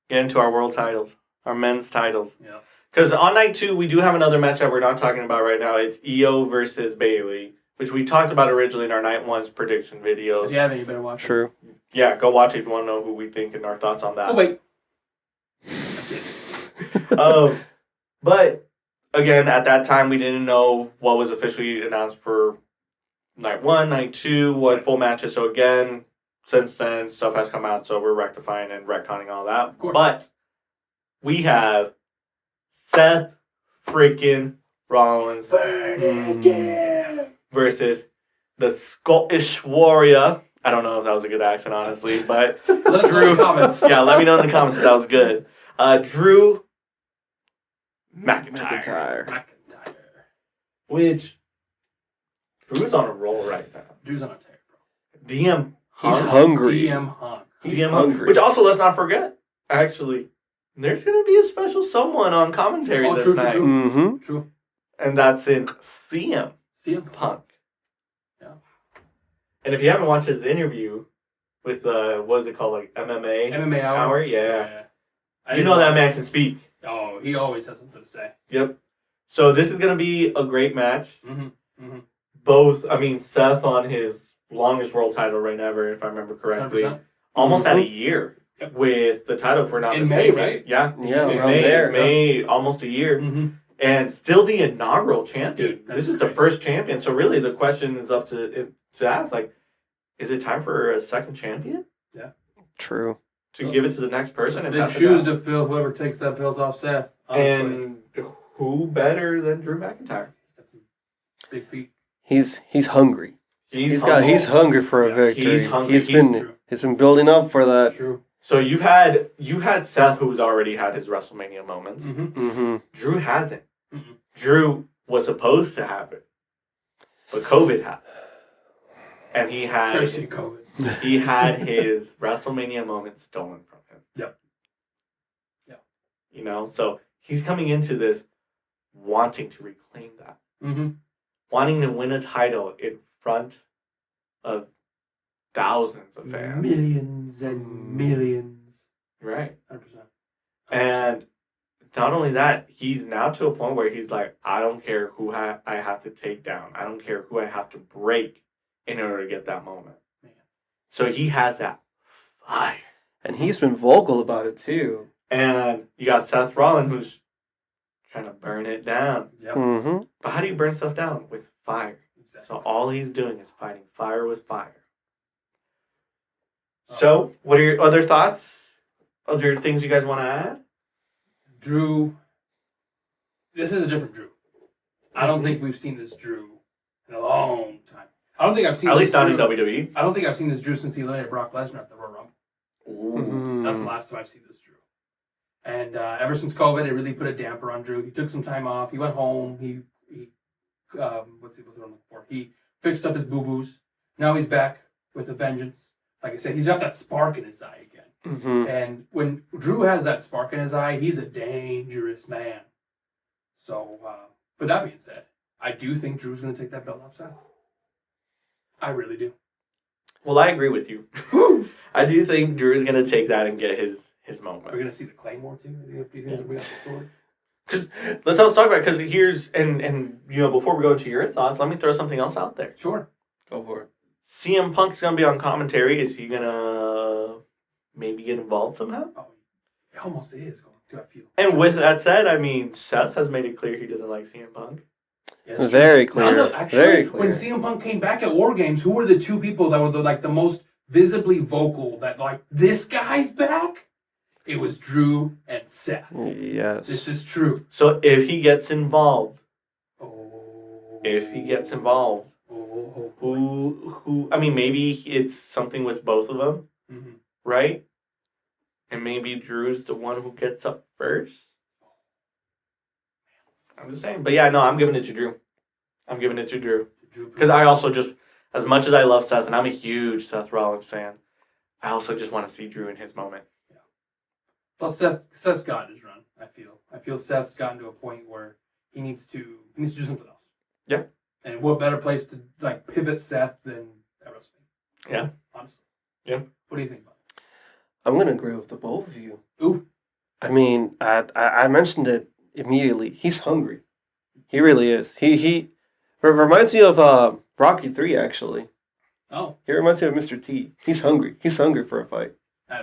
get into our world titles, our men's titles. Yeah. Because on night 2, we do have another match that we're not talking about right now. It's Io versus Bailey, which we talked about originally in our night 1's prediction videos. If you haven't, you better watch. True. Yeah, go watch it if you want to know who we think and our thoughts on that. Oh wait. But again, at that time, we didn't know what was officially announced for night 1, night 2, what full matches. So again, since then, stuff has come out, so we're rectifying and retconning all that. course. But we have Seth freaking Rollins versus the Scottish Warrior. I don't know if that was a good accent, honestly, but Let us know in the comments. yeah, let me know in the comments if that was good. Drew McIntyre. McIntyre. Which Drew's on a roll right now. Drew's on a tear, bro. DM He's Hunk. hungry. DM Hunk. He's DM Hunk. hungry. Which also, let's not forget, actually, there's going to be a special someone on commentary Oh, this true, night. true. Mm-hmm. True. And that's in CM CM Punk. Yeah. And if you haven't watched his interview with, what is it called, like MMA? MMA hour. Yeah. I You know that man can speak. Oh, he always has something to say. Yep. So this is going to be a great match. Mm-hmm. Mm-hmm. Both, I mean, Seth on his longest world title reign ever, if I remember correctly. 100%. Almost at a year Yep. with the title, if we're not In May, mistaken. right? Yeah. Yeah, In around May, there. May, almost a year. Mm-hmm. And still the inaugural champion. Dude, that's This is crazy. the first champion. So really the question is up to ask, like, is it time for a second champion? True. To give it to the next person and Big pass it shoes down? to fill. Whoever takes that belt off Seth. Honestly. And who better than Drew McIntyre? That's some big feet. He's hungry. He's He's hungry for a Yeah, victory. he's hungry. He's He's been true. he's been building up for that. True. So you've had Seth, who's already had his WrestleMania moments. Mm-hmm. Mm-hmm. Drew hasn't. Mm-mm. Drew was supposed to have it, but COVID happened, and he Cursing COVID. had his WrestleMania moment stolen from him. Yep. Yep. You know, so he's coming into this wanting to reclaim that, Mm-hmm. wanting to win a title in front of thousands of fans. Millions and millions. Right. 100%. And not only that, he's now to a point where he's like, I don't care who I have to take down. I don't care who I have to break in order to get that moment. Man. So he has that fire. And he's been vocal about it too. And you got Seth Rollins who's trying to burn it down. Yep. Mm-hmm. But how do you burn stuff down? With fire. Exactly. So all he's doing is fighting fire with fire. So, what are your other thoughts? Other things you guys want to add? Drew, this is a different Drew. I don't think we've seen this Drew in a long time. I don't think I've seen At this least not Drew, in WWE. I don't think I've seen this Drew since he eliminated Brock Lesnar at the Royal Rumble. Ooh. That's the last time I've seen this Drew. And ever since COVID, it really put a damper on Drew. He took some time off. He went home. He what's it I'm looking for? He fixed up his boo-boos. Now he's back with a vengeance. Like I said, he's got that spark in his eye again. Mm-hmm. And when Drew has that spark in his eye, he's a dangerous man. So, with that being said, I do think Drew's going to take that belt off Seth. I really do. Well, I agree with you. I do think Drew's going to take that and get his We're moment. going to see the Claymore, too? Do you think he'll be got the sword? Because let's also talk about it, because here's, and before we go into your thoughts, let me throw something else out there. Sure. Go for it. CM Punk's going to be on commentary. Is he going to maybe get involved somehow? Oh, it almost is going to, I feel. And with that said, I mean, Seth has made it clear he doesn't like CM Punk. Yeah, it's true. Very clear. No, actually, Very clear. when CM Punk came back at War Games, who were the two people that were the most visibly vocal that, like, this guy's back? It was Drew and Seth. Yes. This is true. So if he gets involved, Oh. Oh. who, I mean, maybe it's something with both of them, Mm-hmm. right? And maybe Drew's the one who gets up first. I'm just saying. But yeah, no, I'm giving it to Drew. I'm giving it to Drew. Because I also just, as much as I love Seth, and I'm a huge Seth Rollins fan, I also just want to see Drew in his moment. Plus, Seth's gotten his run. I feel Seth's gotten to a point where he needs to do something else. Yeah. And what better place to like pivot Seth than at WrestleMania? Yeah. Honestly. Yeah. What do you think about I'm going to agree with the both of you. it? Ooh. I mean, I mentioned it immediately. He's hungry. He really is. He reminds me of Rocky 3, actually. Oh. He reminds me of Mr. T. He's hungry. He's hungry for a fight.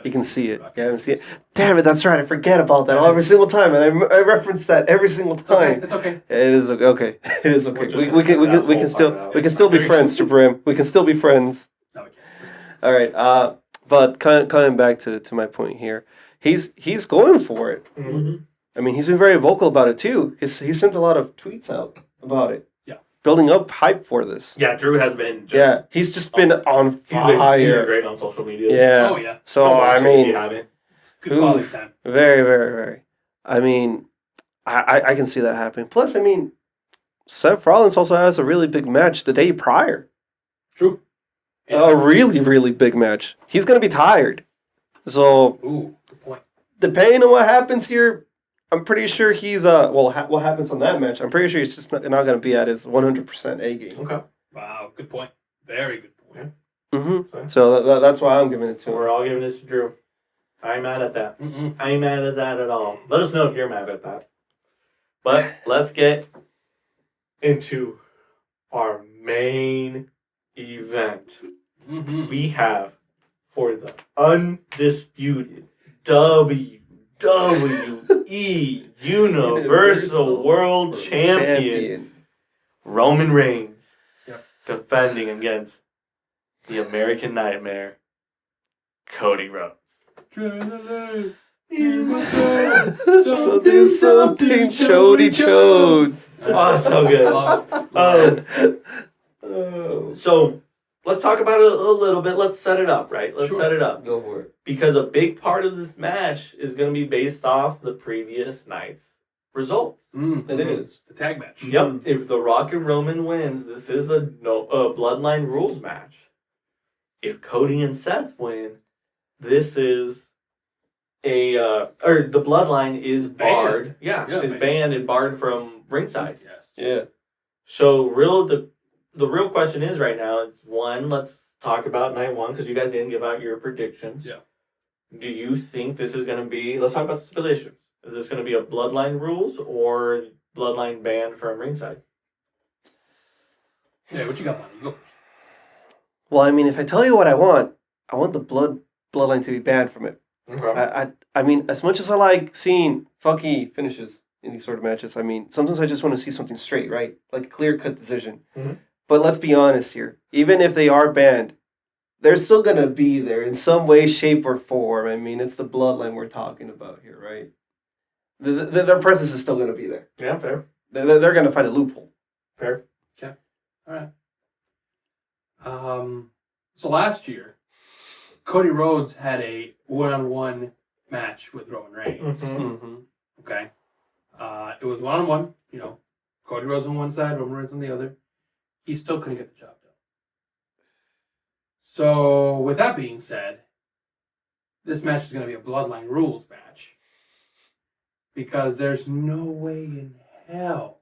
You can see it. Rocky. Yeah, I see it. Damn it, that's right. I forget about that every single time, and I reference that every single time. It's okay. It is okay. It is okay. We're We just can gonna cut that we whole can still part out. we can still be friends, Jabrim. We can still be friends. No, we can't. All right. But coming back to my point here, he's going for it. Mm-hmm. I mean, he's been very vocal about it too. He sent a lot of tweets out about it. Yeah. Building up hype for this. Yeah, Drew has been just... Yeah, he's just been on He's been fire. great on social media. Yeah. Oh yeah. So Don't watch I it if mean, you haven't. It's good quality Oof. time. very, very, very. I mean, I can see that happening. Plus, I mean, Seth Rollins also has a really big match the day prior. True. A really, really big match. He's gonna be tired. So Ooh, good point. depending on what happens here, I'm pretty sure he's what happens on that match. I'm pretty sure he's just not gonna be at his 100% A game. Okay. Wow, good point. Very good point. Mm-hmm. So that's why I'm giving it to him. We're all giving this to Drew. I ain't mad at that. Mm-mm. I ain't mad at that at all. Let us know if you're mad at that. But let's get into our main event. Mm-hmm. We have for the undisputed WWE Universal World Champion Roman Reigns defending against the American Nightmare Cody Rhodes. Something, Chody Chodes. Oh, so good. So let's talk about it a little bit. Let's set it up, right? Let's set it up. Go for it. Because a big part of this match is going to be based off the previous night's results. It is. The tag match. Yep. If The Rock and Roman wins, this is a Bloodline rules match. If Cody and Seth win, this is the Bloodline is barred. Banned. Yeah, Yeah, is banned. banned and barred from ringside. Yes. Yeah. So the real question is right now, it's one, let's talk about night one, because you guys didn't give out your predictions. Yeah. Do you think this is going to be, let's talk about stipulations. Is this going to be a bloodline rules or bloodline ban from ringside? Yeah, what you got, man? You go first. Well, I mean, if I tell you what I want the bloodline to be banned from it. Okay. I mean, as much as I like seeing funky finishes in these sort of matches, I mean, sometimes I just want to see something straight, right? Like a clear-cut decision. Mhm. But let's be honest here. Even if they are banned, they're still going to be there in some way, shape, or form. I mean, it's the bloodline we're talking about here, right? Their presence is still going to be there. Yeah, fair. They're going to find a loophole. Fair. All right. So last year, Cody Rhodes had a one-on-one match with Roman Reigns. Mhm. Mm-hmm. Okay. It was one-on-one. You know, Cody Rhodes on one side, Roman Reigns on the other. He still couldn't get the job done. So, with that being said, this match is going to be a Bloodline Rules match. Because there's no way in hell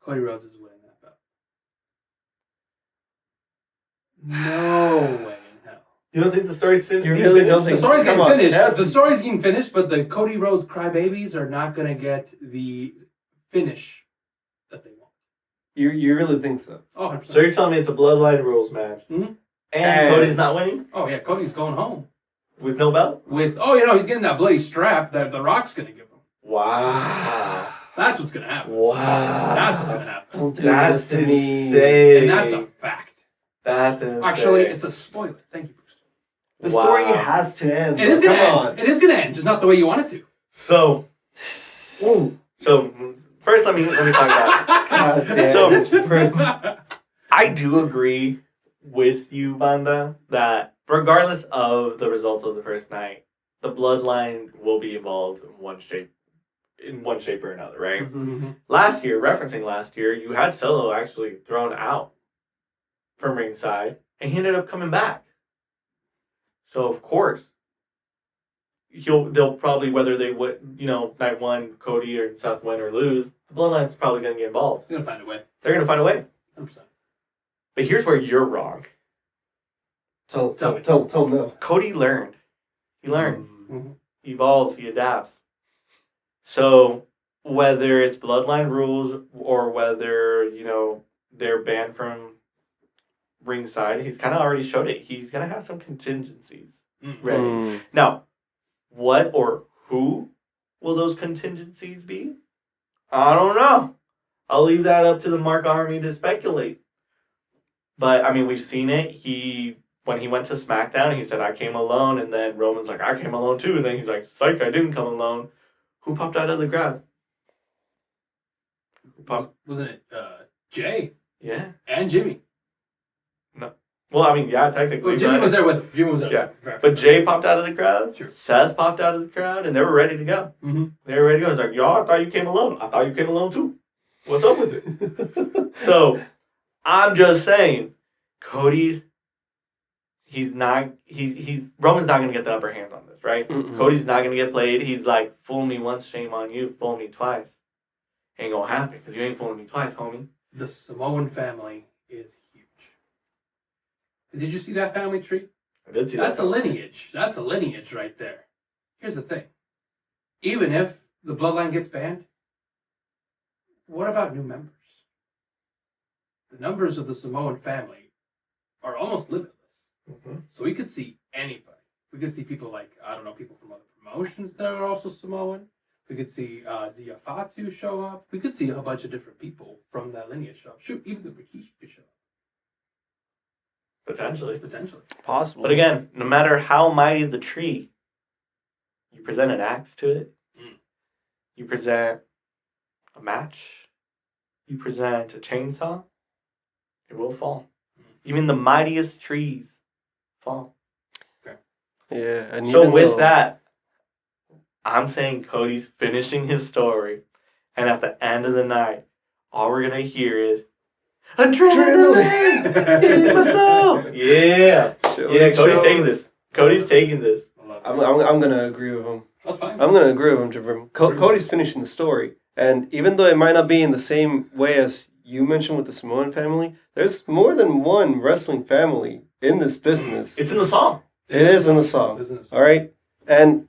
Cody Rhodes is winning that belt. No way in hell. You don't think the story's finished? You really don't The think story's Come getting on, finished. has The to- story's getting finished, but the Cody Rhodes crybabies are not going to get the finish that they want. You really think so? Oh, 100%. So you're telling me it's a bloodline rules match, Mhm. and Cody's not winning Oh, yeah, Cody's going home. with no belt? With, oh, you know, he's getting that bloody strap that The Rock's going to give him. Wow. That's what's going to happen. Wow. That's what's going to happen. Don't do That's this to me. insane. And that's a fact. That's insane. Actually, it's a spoiler. Thank you, Bruce. The story Wow. has to end. It is Come going to on. end. It is going to end, just not the way you want it to. So first let me talk about God damn. So- I do agree with you, Banda, that regardless of the results of the first night, the bloodline will be involved in one shape or another, right? Mhm. Referencing last year, you had Solo actually thrown out from ringside, and he ended up coming back. So of course, they'll probably, whether they would, night one, Cody or Seth win or lose, the bloodline's probably going to get involved. He's going to find a way. They're going to find a way. 100%. But here's where you're wrong. Tell me. no. Cody learned. He learns. Mhm. He evolves. He adapts. So whether it's bloodline rules or whether, they're banned from ringside, he's kind of already showed it. He's going to have some contingencies Mhm. ready. Mm. Now, what or who will those contingencies be? I don't know. I'll leave that up to the Mark Army to speculate. But, I mean, we've seen it. When he went to SmackDown, he said, I came alone. And then Roman's like, I came alone too. And then he's like, psych, I didn't come alone. Who popped out of the crowd? Who popped? Wasn't it Jay Yeah. and Jimmy? Well, I mean, yeah, technically. Well, Jimmy but- was there with him. Jimmy was there. Yeah. with him. But Jay popped out of the crowd. Sure. Seth popped out of the crowd. And they were ready to go. Mhm. They were ready to go. It's like, y'all, I thought you came alone. I thought you came alone too. What's up with it? So, I'm just saying, Roman's not going to get the upper hand on this, right? Mm-mm. Cody's not going to get played. He's like, fool me once, shame on you. Fool me twice. Ain't going to happen because you ain't fooling me twice, homie. The Samoan family is huge. Did you see that family tree? I did see That's that. a lineage. That's a lineage right there. Here's the thing. Even if the bloodline gets banned, what about new members? The numbers of the Samoan family are almost limitless. Mhm. So we could see anybody. We could see people like, I don't know, people from other promotions that are also Samoan. We could see Zia Fatu show up. We could see a bunch of different people from that lineage show up. Shoot, even the Rikishi could show up. Potentially. Potentially. Possible. But again, no matter how mighty the tree, you present an axe to it, you present a match, you present a chainsaw, it will fall. Even the mightiest trees fall. Yeah. And So even with though- that, I'm saying Cody's finishing his story, and at the end of the night, all we're gonna hear is adrenaline in my soul. Yeah, yeah. Cody's taking this. Cody's taking this. I love it. I'm gonna agree with him. That's fine. I'm gonna agree with him, Jabrim. Cody's finishing the story, and even though it might not be in the same way as you mentioned with the Samoan family, there's more than one wrestling family in this business. It's in the song. It is in the song. Business. All right? And,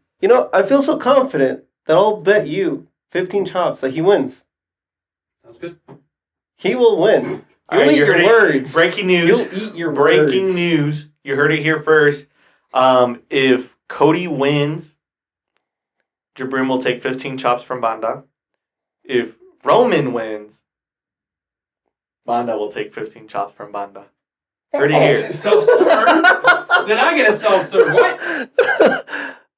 I feel so confident that I'll bet you 15 chops that he wins. Sounds good. He will win. All right, You'll eat you heard your it. words. Breaking news. You'll eat your Breaking words. news. You heard it here first. If Cody wins, Jabrim will take 15 chops from Banda. If Roman wins, Banda will take 15 chops from Banda. Heard it here. Self-serve? Then I get a self-serve. What?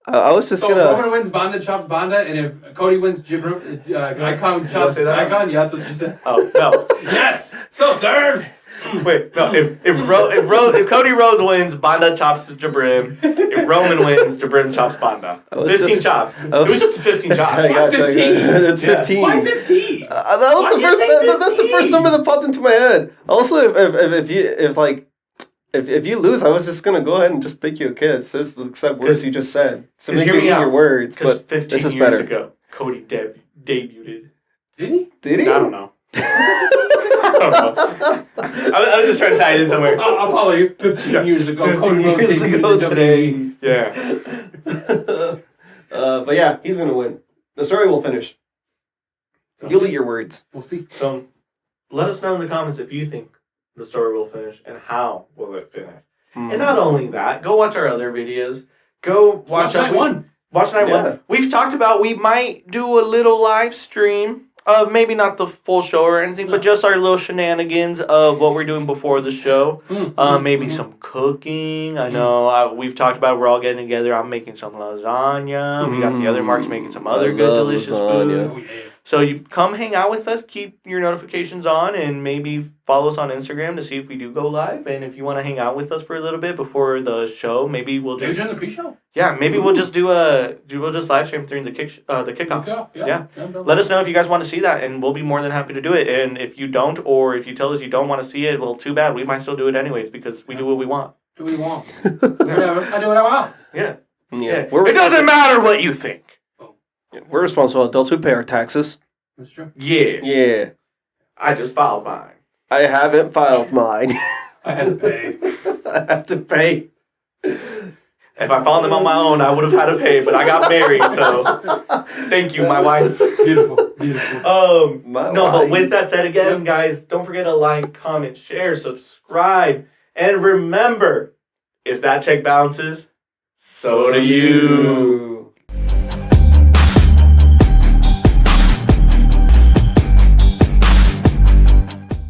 I was just So gonna. Roman wins, Banda chops Banda, and if Cody wins, Icon chops say that? Icon. Yeah, that's what you said. Oh, no. Yes! Self-serves! Wait, no. If Cody Rhodes wins, Banda chops Jabrim. If Roman wins, Jabrim chops Banda. I was 15 just- chops. I was- It was just 15 chops. I got you. 15? It's Yeah. 15. Why 15? That was Why'd the you first. say That's the first 15? number that popped into my head. Also, if you lose, I was just gonna go ahead and just pick you a kid. So just accept words you just said. So make hear you me eat out. your words. Because But 15 this is years better. ago, Cody debuted. Did he? Did he? I don't know. I don't know. I was just trying to tie it in somewhere. I'll follow you. 15 years ago. 15 Cody Rhodes years debuted ago in the today. WWE. Yeah. But yeah, he's gonna win. The story will finish. You'll eat your words. We'll see. So let us know in the comments if you think the story will finish and how will it finish. And not only that, go watch our other videos. Go watch Night one. Watch Night Yeah. 1. We've talked about we might do a little live stream of maybe not the full show or anything, but just our little shenanigans of what we're doing before the show. Maybe some cooking. I know we've talked about we're all getting together. I'm making some lasagna. We got the other Marks making some other good delicious lasagna. food. Oh, yeah. So you come hang out with us, keep your notifications on, and maybe follow us on Instagram to see if we do go live. And if you want to hang out with us for a little bit before the show, maybe we'll Maybe just during the pre-show. we'll just we'll just live stream during the kickoff. Yeah. Let us know if you guys want to see that, and we'll be more than happy to do it. And if you don't, or if you tell us you don't want to see it, well, too bad. We might still do it anyways because we do what we want. Do what you want. Whatever. I do what I want. Yeah. Yeah, It doesn't matter what you think. we're responsible adults who pay our taxes. That's true. Yeah. Yeah, I just filed mine. I haven't filed mine. I had to pay. I have to pay. If I filed them on my own, I would have had to pay, but I got married, so thank you, my wife. Beautiful. Beautiful. But with that said, again, guys, don't forget to like, comment, share, subscribe, and remember, if that check bounces, so do you.